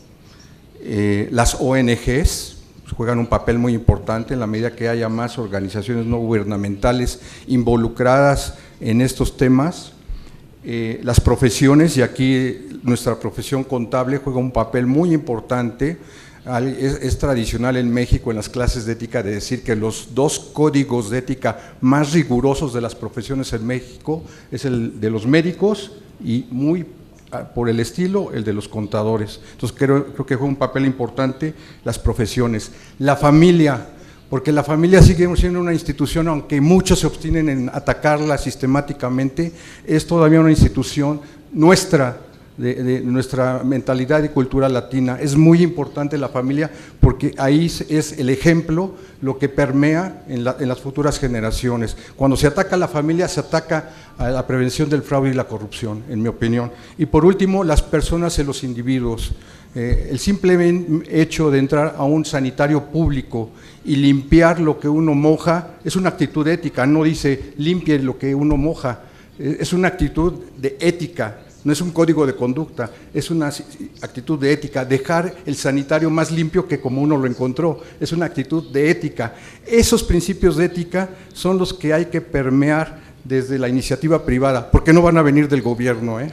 Las ONGs juegan un papel muy importante en la medida que haya más organizaciones no gubernamentales involucradas en estos temas. Las profesiones, y aquí nuestra profesión contable juega un papel muy importante. Es tradicional en México en las clases de ética de decir que los dos códigos de ética más rigurosos de las profesiones en México es el de los médicos y muy por el estilo el de los contadores. Entonces creo que juega un papel importante las profesiones. La familia porque la familia sigue siendo una institución, aunque muchos se obstinen en atacarla sistemáticamente, es todavía una institución nuestra, de nuestra mentalidad y cultura latina. Es muy importante la familia porque ahí es el ejemplo, lo que permea en las futuras generaciones. Cuando se ataca a la familia, se ataca a la prevención del fraude y la corrupción, en mi opinión. Y por último, las personas y los individuos. El simple hecho de entrar a un sanitario público y limpiar lo que uno moja es una actitud ética, no dice limpie lo que uno moja, es una actitud de ética. No es un código de conducta, es una actitud de ética. Dejar el sanitario más limpio que como uno lo encontró, es una actitud de ética. Esos principios de ética son los que hay que permear desde la iniciativa privada, porque no van a venir del gobierno, ¿eh?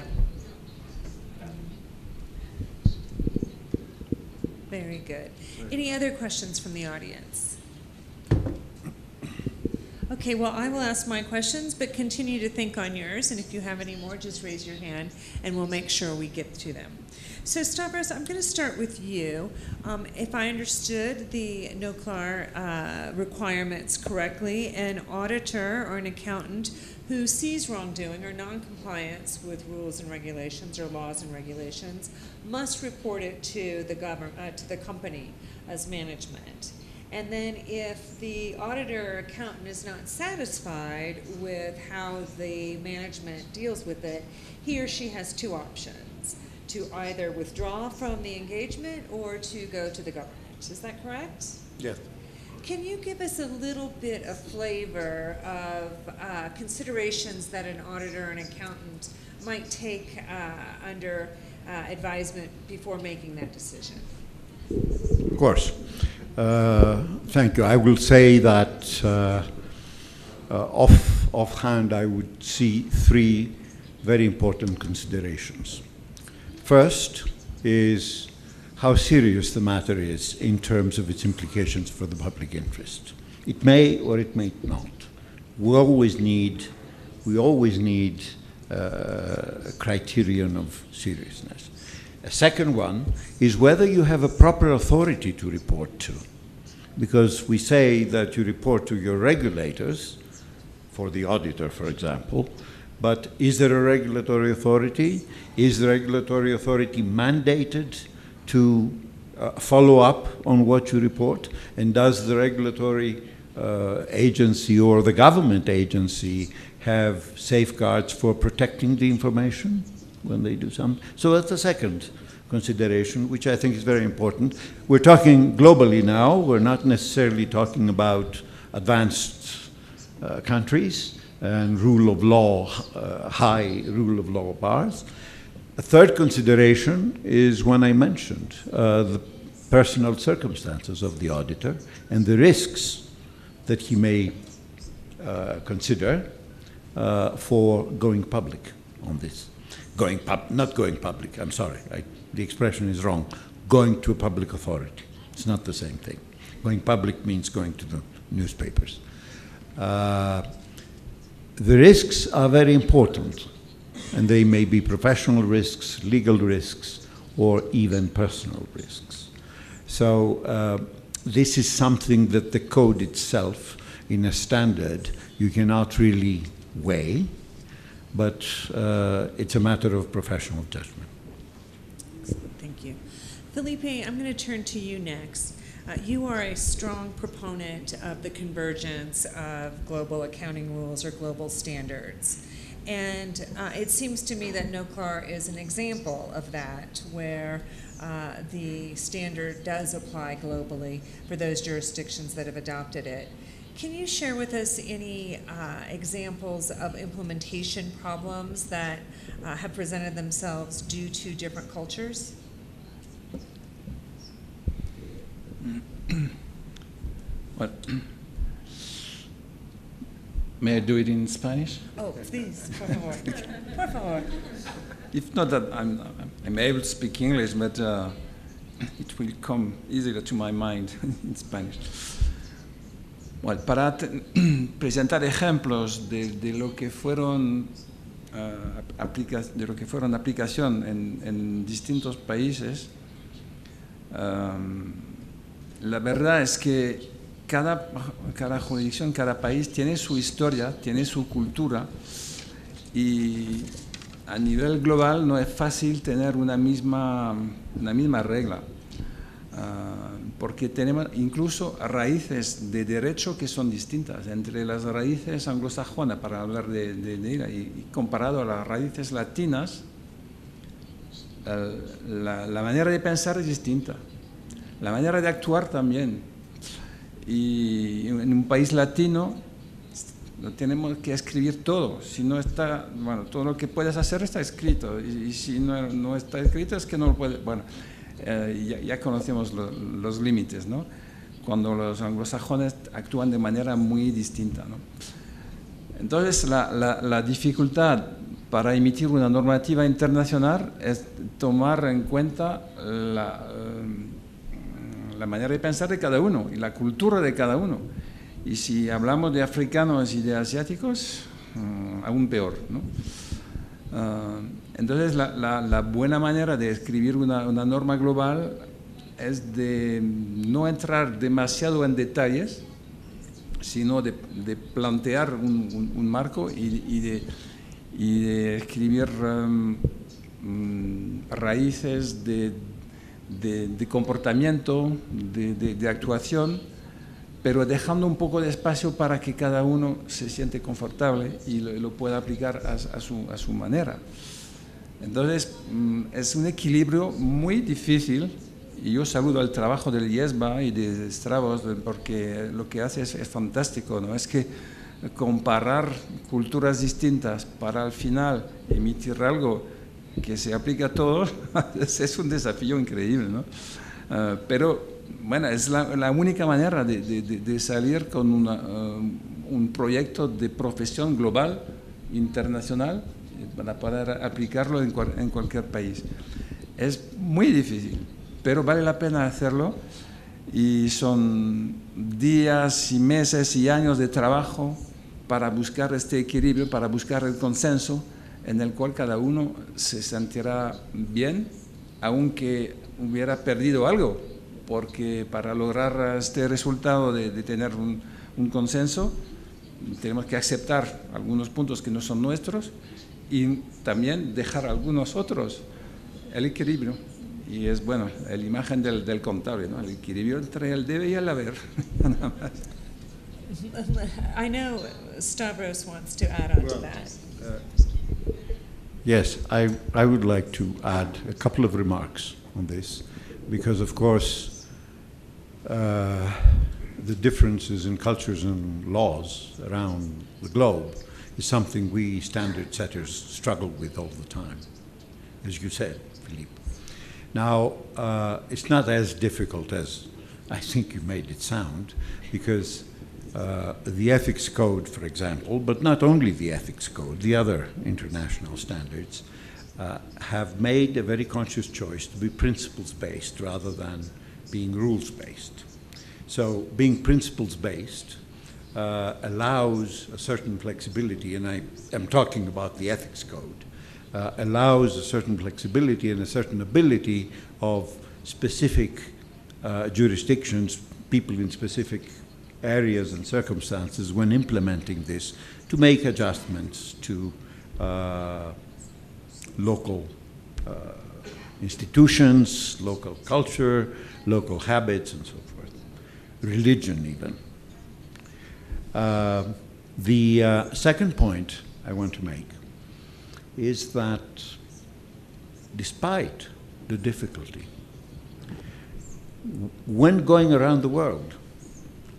Very good. Any other questions from the audience? Okay, well, I will ask my questions, but continue to think on yours, and if you have any more, just raise your hand, and we'll make sure we get to them. So, Stavros, I'm going to start with you. If I understood the NOCLAR requirements correctly, an auditor or an accountant who sees wrongdoing or noncompliance with rules and regulations or laws and regulations must report it to the to the company as management. And then if the auditor or accountant is not satisfied with how the management deals with it, he or she has two options: to either withdraw from the engagement or to go to the government. Is that correct? Yes. Can you give us a little bit of flavor of considerations that an auditor or an accountant might take under advisement before making that decision? Of course. Thank you. I will say that offhand I would see three very important considerations. First is how serious the matter is in terms of its implications for the public interest. It may or it may not. We always need a criterion of seriousness. A second one is whether you have a proper authority to report to, because we say that you report to your regulators, for the auditor, for example, but is there a regulatory authority? Is the regulatory authority mandated to follow up on what you report? And does the regulatory agency or the government agency have safeguards for protecting the information when they do something? So that's the second consideration, which I think is very important. We're talking globally now. We're not necessarily talking about advanced countries and rule of law, high rule of law bars. A third consideration is when I mentioned the personal circumstances of the auditor and the risks that he may consider for going public on this. Not going public, I'm sorry, the expression is wrong. Going to a public authority. It's not the same thing. Going public means going to the newspapers. The risks are very important, and they may be professional risks, legal risks, or even personal risks. So this is something that the code itself, in a standard, you cannot really weigh, but it's a matter of professional judgment. Excellent, thank you. Felipe, I'm going to turn to you next. You are a strong proponent of the convergence of global accounting rules or global standards. And it seems to me that NOCLAR is an example of that, where the standard does apply globally for those jurisdictions that have adopted it. Can you share with us any examples of implementation problems that have presented themselves due to different cultures? Well, may I do it in Spanish? Oh, please, por favor. Por favor. If not that I'm able to speak English, but it will come easier to my mind in Spanish. Well, para presentar ejemplos de lo que fueron aplicación en distintos países, la verdad es que cada jurisdicción, cada país tiene su historia, tiene su cultura, y a nivel global no es fácil tener una misma regla, porque tenemos incluso raíces de derecho que son distintas entre las raíces anglosajonas, para hablar de IRA, y comparado a las raíces latinas. La manera de pensar es distinta, la manera de actuar también. Y en un país latino tenemos que escribir todo. Si no está, bueno, todo lo que puedes hacer está escrito, y si no está escrito es que no lo puedes. Bueno, ya conocemos los límites, ¿no? Cuando los anglosajones actúan de manera muy distinta, ¿no? Entonces, la dificultad para emitir una normativa internacional es tomar en cuenta la manera de pensar de cada uno y la cultura de cada uno. Y si hablamos de africanos y de asiáticos, aún peor, ¿no? Entonces, la buena manera de escribir una norma global es de no entrar demasiado en detalles, sino de plantear un marco y de escribir raíces de comportamiento, de actuación, pero dejando un poco de espacio para que cada uno se siente confortable y lo pueda aplicar a su manera. Entonces, es un equilibrio muy difícil, y yo saludo el trabajo del IESBA y de Stavros, porque lo que hace es fantástico, ¿no? Es que comparar culturas distintas para al final emitir algo que se aplica a todos es un desafío increíble, ¿no? Pero bueno, es la única manera de salir con un proyecto de profesión global, internacional, para poder aplicarlo en cualquier país. Es muy difícil, pero vale la pena hacerlo, y son días y meses y años de trabajo para buscar este equilibrio, para buscar el consenso en el cual cada uno se sentirá bien, aunque hubiera perdido algo, porque para lograr este resultado de tener un consenso, tenemos que aceptar algunos puntos que no son nuestros y también dejar algunos otros. El equilibrio, y es bueno, la imagen del contable, ¿no? El equilibrio entre el debe y el haber. Nada más. I know Stavros wants to add on to that. Yes, I would like to add a couple of remarks on this, because of course the differences in cultures and laws around the globe is something we standard setters struggle with all the time, as you said, Philippe. Now, it's not as difficult as I think you made it sound, because the ethics code, for example, but not only the ethics code, the other international standards, have made a very conscious choice to be principles-based rather than being rules-based. So being principles-based allows a certain flexibility, and I am talking about the ethics code, allows a certain flexibility and a certain ability of specific jurisdictions, people in specific areas and circumstances when implementing this, to make adjustments to local institutions, local culture, local habits, and so forth, religion even. The second point I want to make is that despite the difficulty, when going around the world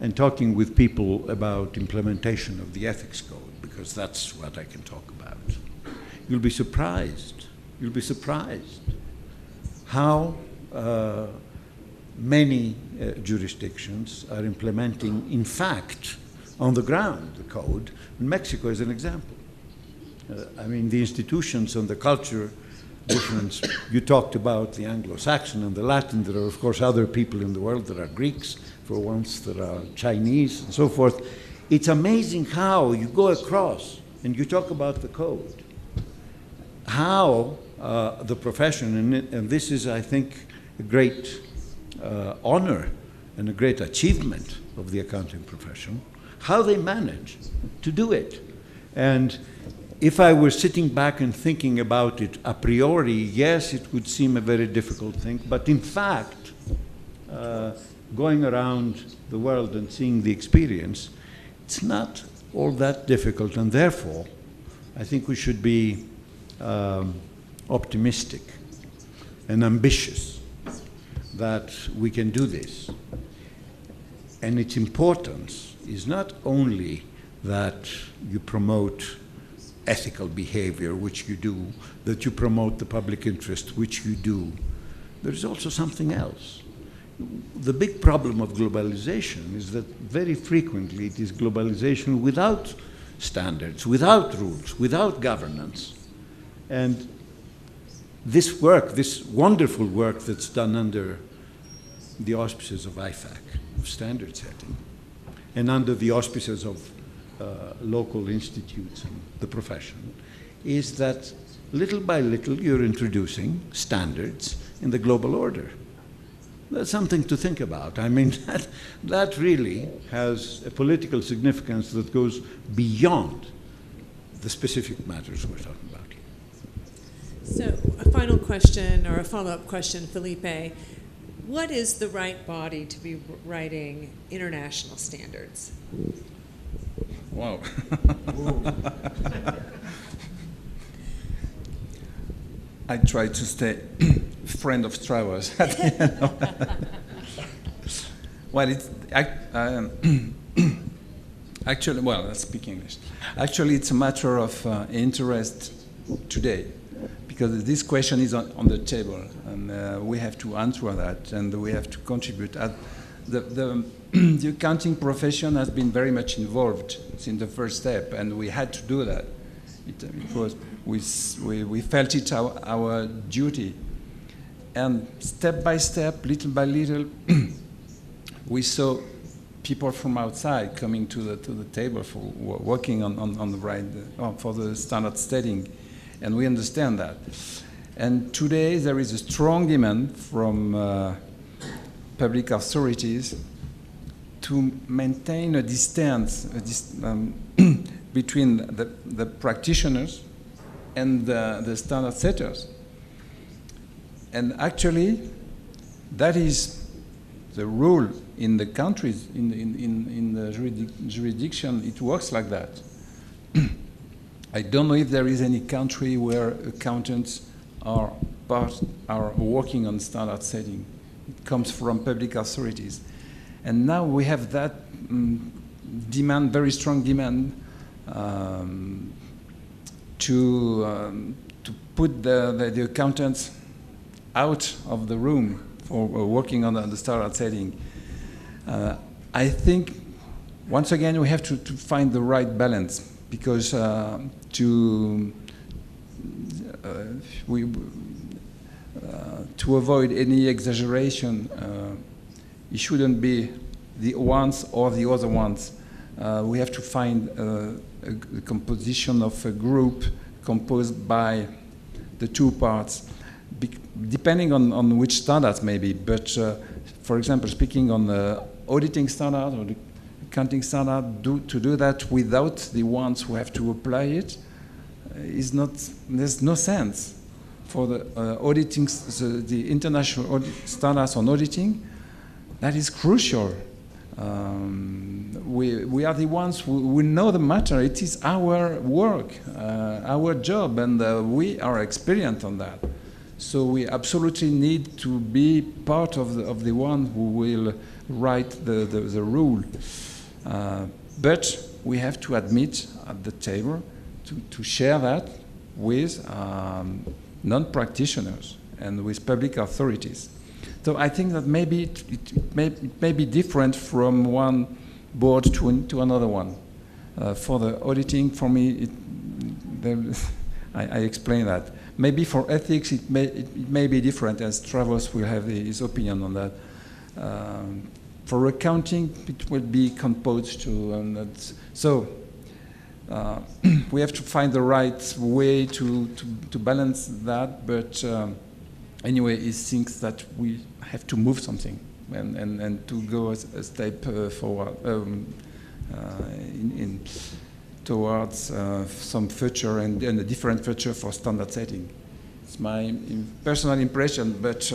and talking with people about implementation of the ethics code, because that's what I can talk about, you'll be surprised how many jurisdictions are implementing, in fact, on the ground, the code. And Mexico is an example. I mean, the institutions and the culture difference, you talked about the Anglo-Saxon and the Latin. There are, of course, other people in the world. There are Greeks, for once, there are Chinese, and so forth. It's amazing how you go across and you talk about the code, how the profession, and this is, I think, a great honor and a great achievement of the accounting profession, how they manage to do it. And if I were sitting back and thinking about it a priori, yes, it would seem a very difficult thing, but in fact, going around the world and seeing the experience, it's not all that difficult, and therefore, I think we should be optimistic and ambitious that we can do this. And its importance is not only that you promote ethical behavior, which you do, that you promote the public interest, which you do. There is also something else. The big problem of globalization is that very frequently it is globalization without standards, without rules, without governance. And this work, this wonderful work that's done under the auspices of IFAC, of standard setting, and under the auspices of local institutes and the profession, is that little by little you're introducing standards in the global order. That's something to think about. I mean, that really has a political significance that goes beyond the specific matters we're talking about here. So a final question or a follow-up question, Felipe. What is the right body to be writing international standards? Wow. I try to stay friend of Travers. Well, it's actually, well, let's speak English. Actually, it's a matter of interest today, because this question is on the table, and we have to answer that, and we have to contribute. The accounting profession has been very much involved since the first step, and we had to do that. We felt it our duty. And step by step, little by little, we saw people from outside coming to the table for working on the right, for the standard setting, and we understand that. And today there is a strong demand from public authorities to maintain a distance between the practitioners and the standard setters. And actually, that is the rule in the countries, in the jurisdiction, it works like that. I don't know if there is any country where accountants are working on standard setting. It comes from public authorities. And now we have that demand, very strong demand, to put the accountants out of the room for working on the standard setting. I think, once again, we have to find the right balance, because to avoid any exaggeration, it shouldn't be the ones or the other ones. We have to find a composition of a group composed by the two parts, depending on which standards maybe. But for example, speaking on the auditing standard or the accounting standard, to do that without the ones who have to apply it is not, there's no sense. For the auditing, the international standards on auditing, that is crucial. We are the ones who know the matter. It is our work, our job, and we are experienced on that. So we absolutely need to be part of the one who will write the rule. But we have to admit at the table to share that with non-practitioners and with public authorities. So I think that maybe it may be different from one board to another one. For the auditing, for me, I explain that. Maybe for ethics, it may be different, as Travers will have his opinion on that. For accounting, it will be composed too. So we have to find the right way to balance that, but anyway, it thinks that we have to move something. and to go a step forward towards some future and a different future for standard setting. It's my personal impression, but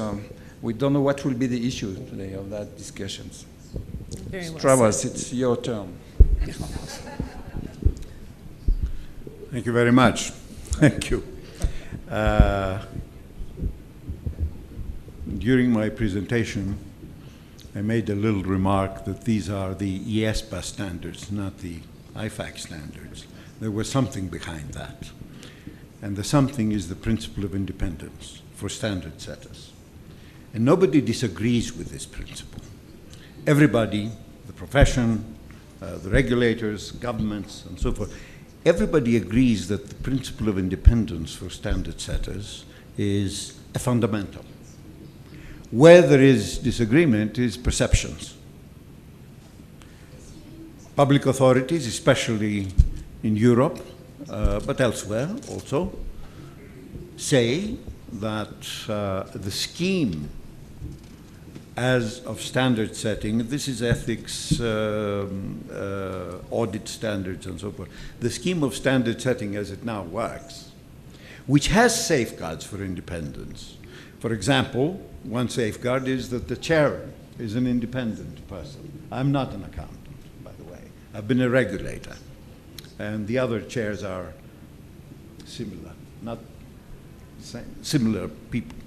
we don't know what will be the issue today of that discussions. Very well Travers, said. it's your turn. Thank you very much. Thank you. During my presentation, I made a little remark that these are the IESPA standards, not the IFAC standards. There was something behind that. And the something is the principle of independence for standard setters. And nobody disagrees with this principle. Everybody, the profession, the regulators, governments, and so forth, everybody agrees that the principle of independence for standard setters is a fundamental. Where there is disagreement is perceptions. Public authorities, especially in Europe, but elsewhere also, say that the scheme as of standard setting, this is ethics, audit standards and so forth, the scheme of standard setting as it now works, which has safeguards for independence. For example, one safeguard is that the chair is an independent person. I'm not an accountant, by the way. I've been a regulator. And the other chairs are similar, not similar people.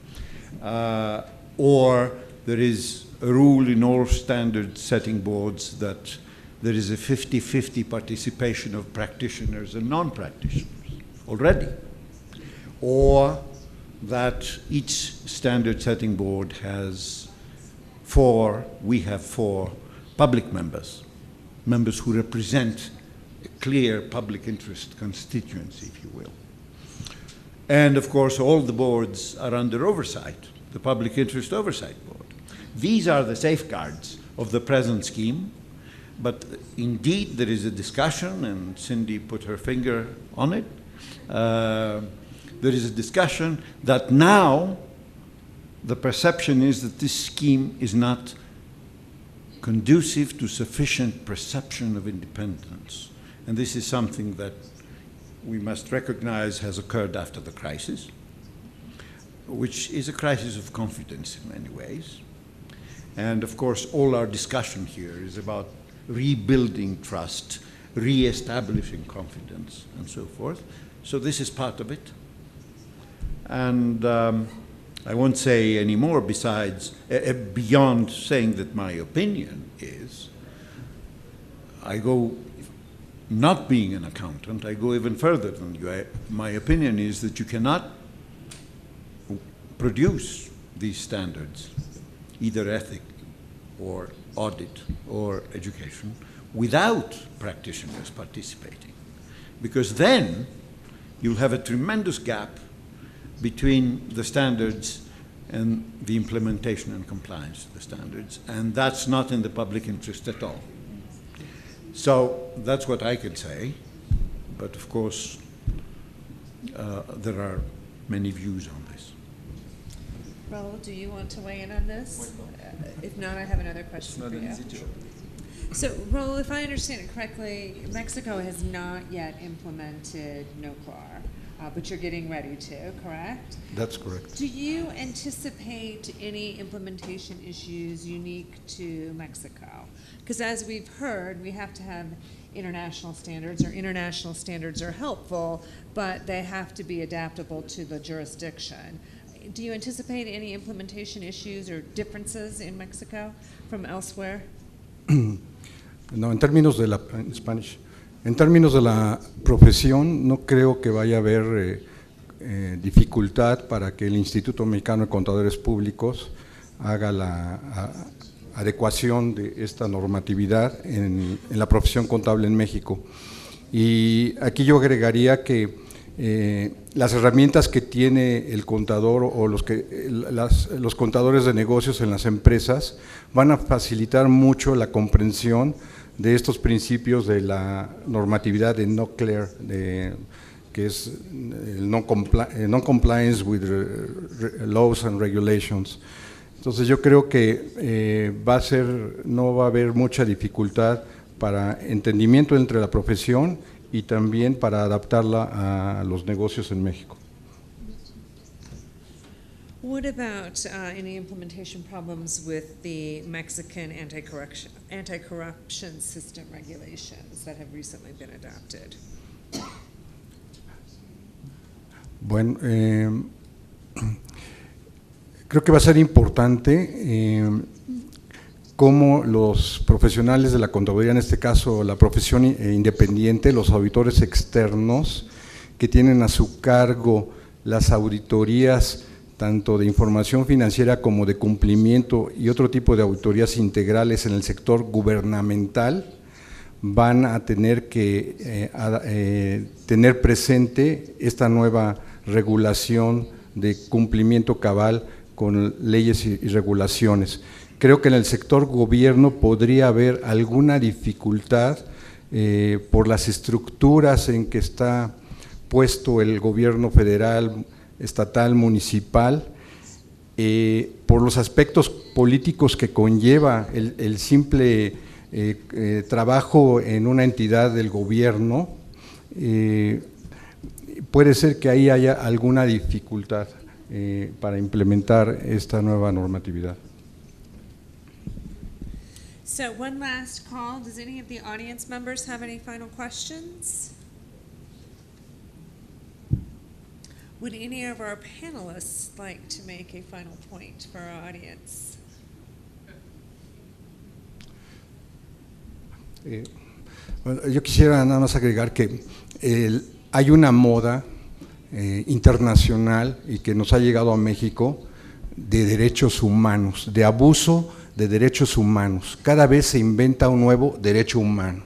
Or there is a rule in all standard setting boards that there is a 50-50 participation of practitioners and non-practitioners already. Or that each standard setting board has we have four public members, members who represent a clear public interest constituency, if you will. And of course, all the boards are under oversight, the Public Interest Oversight Board. These are the safeguards of the present scheme, but indeed there is a discussion, and Cindy put her finger on it. There is a discussion that now the perception is that this scheme is not conducive to sufficient perception of independence. And this is something that we must recognize has occurred after the crisis, which is a crisis of confidence in many ways. And of course, all our discussion here is about rebuilding trust, re-establishing confidence, and so forth. So this is part of it. And I won't say any more besides, beyond saying that my opinion is, I go, not being an accountant, I go even further than you. My opinion is that you cannot produce these standards, either ethic or audit or education, without practitioners participating. Because then you'll have a tremendous gap between the standards and the implementation and compliance of the standards, and that's not in the public interest at all. So that's what I can say, but of course there are many views on this. Raul, do you want to weigh in on this? If not, I have another question for you. So, Raul, if I understand it correctly, Mexico has not yet implemented NOCLAR, but you're getting ready to, correct? That's correct. Do you anticipate any implementation issues unique to Mexico? Because as we've heard, we have to have international standards, or international standards are helpful, but they have to be adaptable to the jurisdiction. Do you anticipate any implementation issues or differences in Mexico from elsewhere? No, en términos de la profesión, no creo que vaya a haber dificultad para que el Instituto Mexicano de Contadores Públicos haga la adecuación de esta normatividad en la profesión contable en México. Y aquí yo agregaría que las herramientas que tiene el contador o los contadores de negocios en las empresas van a facilitar mucho la comprensión de estos principios de la normatividad de NOCLAR, que es el non-compliance with laws and regulations. Entonces yo creo que no va a haber mucha dificultad para entendimiento entre la profesión y también para adaptarla a los negocios en México. What about any implementation problems with the Mexican anti-corruption system regulations that have recently been adopted? Bueno, creo que va a ser importante cómo los profesionales de la contaduría, en este caso la profesión independiente, los auditores externos que tienen a su cargo las auditorías tanto de información financiera como de cumplimiento y otro tipo de auditorías integrales en el sector gubernamental, van a tener que tener presente esta nueva regulación de cumplimiento cabal con leyes y regulaciones. Creo que en el sector gobierno podría haber alguna dificultad por las estructuras en que está puesto el gobierno federal, estatal, municipal, por los aspectos políticos que conlleva el simple trabajo en una entidad del gobierno, puede ser que ahí haya alguna dificultad para implementar esta nueva normatividad. So one last call. Does any of the audience members have any final questions? Would any of our panelists like to make a final point for our audience? Bueno, yo quisiera nada más agregar que hay una moda internacional y que nos ha llegado a México de derechos humanos, de abuso de derechos humanos. Cada vez se inventa un nuevo derecho humano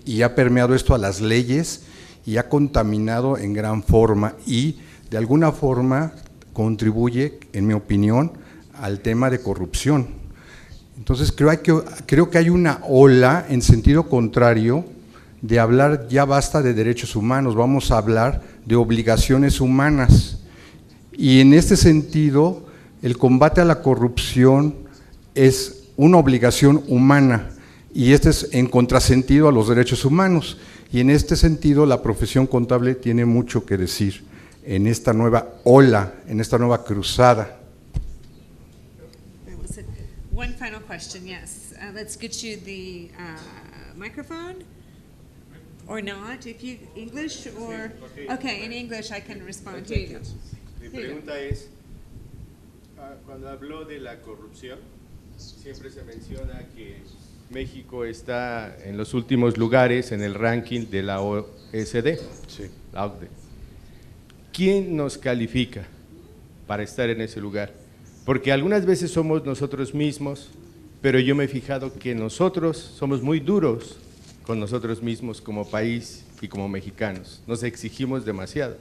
y ha permeado esto a las leyes y ha contaminado en gran forma y de alguna forma contribuye, en mi opinión, al tema de corrupción. Entonces creo que hay una ola en sentido contrario de hablar ya basta de derechos humanos, vamos a hablar de obligaciones humanas. Y en este sentido, el combate a la corrupción es una obligación humana y este es en contrasentido a los derechos humanos. Y en este sentido, la profesión contable tiene mucho que decir en esta nueva ola, en esta nueva cruzada. One final question, yes. Let's get you the microphone, or not, if you, English, or, okay, in English I can respond to you. Mi pregunta es, cuando habló de la corrupción, siempre se menciona que México está en los últimos lugares en el ranking de la OECD, la OCDE. ¿Quién nos califica para estar en ese lugar? Porque algunas veces somos nosotros mismos, pero yo me he fijado que nosotros somos muy duros con nosotros mismos como país y como mexicanos, nos exigimos demasiado.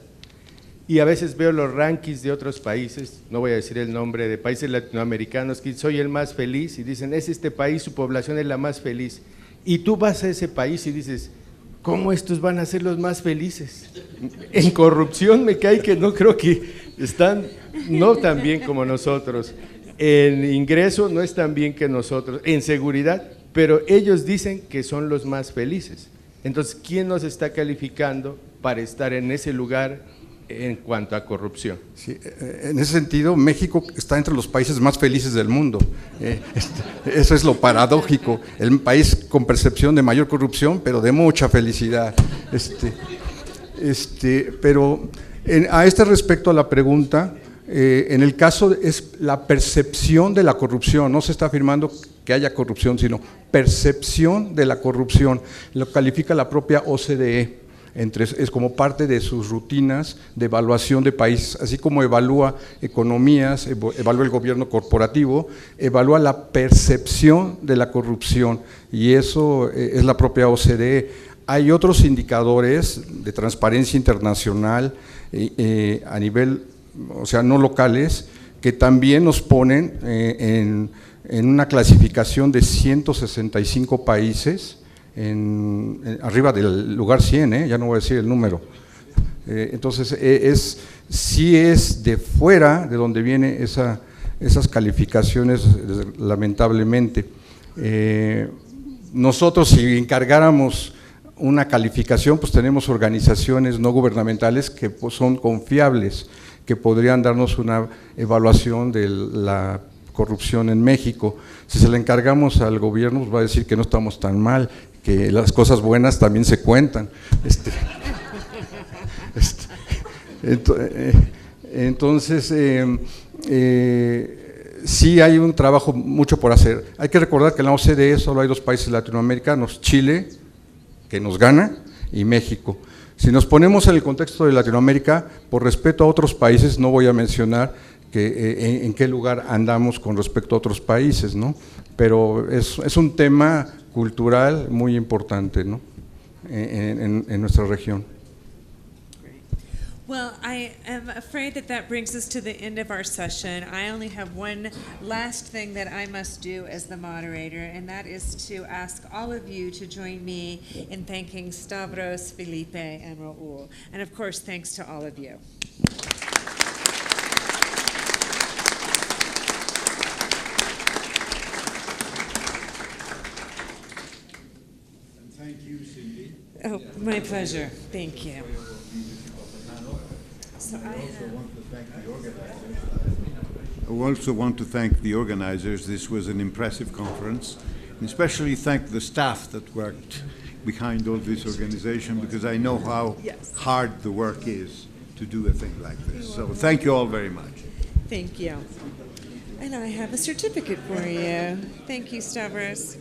Y a veces veo los rankings de otros países, no voy a decir el nombre, de países latinoamericanos, que soy el más feliz, y dicen, es este país, su población es la más feliz. Y tú vas a ese país y dices, ¿cómo estos van a ser los más felices? En corrupción me cae que no creo que están no tan bien como nosotros. En ingreso no están bien que nosotros, en seguridad, pero ellos dicen que son los más felices. Entonces, ¿quién nos está calificando para estar en ese lugar en cuanto a corrupción? Sí, en ese sentido, México está entre los países más felices del mundo. Eso es lo paradójico, el país con percepción de mayor corrupción, pero de mucha felicidad. Pero a este respecto a la pregunta, en el caso es la percepción de la corrupción, no se está afirmando que haya corrupción, sino percepción de la corrupción, lo califica la propia OCDE. Es como parte de sus rutinas de evaluación de países, así como evalúa economías, evalúa el gobierno corporativo, evalúa la percepción de la corrupción y eso es la propia OCDE. Hay otros indicadores de transparencia internacional a nivel, o sea, no locales, que también nos ponen en una clasificación de 165 países, arriba del lugar 100, ya no voy a decir el número. Entonces, sí es de fuera de donde viene esas calificaciones, lamentablemente. Nosotros, si encargáramos una calificación, pues tenemos organizaciones no gubernamentales que pues, son confiables, que podrían darnos una evaluación de la corrupción en México. Si se la encargamos al gobierno, pues va a decir que no estamos tan mal, que las cosas buenas también se cuentan. Entonces, sí hay un trabajo mucho por hacer. Hay que recordar que en la OCDE solo hay 2 países latinoamericanos, Chile, que nos gana, y México. Si nos ponemos en el contexto de Latinoamérica, por respeto a otros países, no voy a mencionar en qué lugar andamos con respecto a otros países, ¿no? Pero es un tema cultural muy importante, ¿no? en nuestra región. Well, I am afraid that brings us to the end of our session. I only have one last thing that I must do as the moderator, and that is to ask all of you to join me in thanking Stavros, Felipe, and Raul. And of course, thanks to all of you. Thank you, Cindy. Oh, my pleasure. Thank you. So I also want to thank the organizers. This was an impressive conference, and especially thank the staff that worked behind all this organization, because I know how hard the work is to do a thing like this. So thank you all very much. Thank you. And I have a certificate for you. Thank you, Stavros.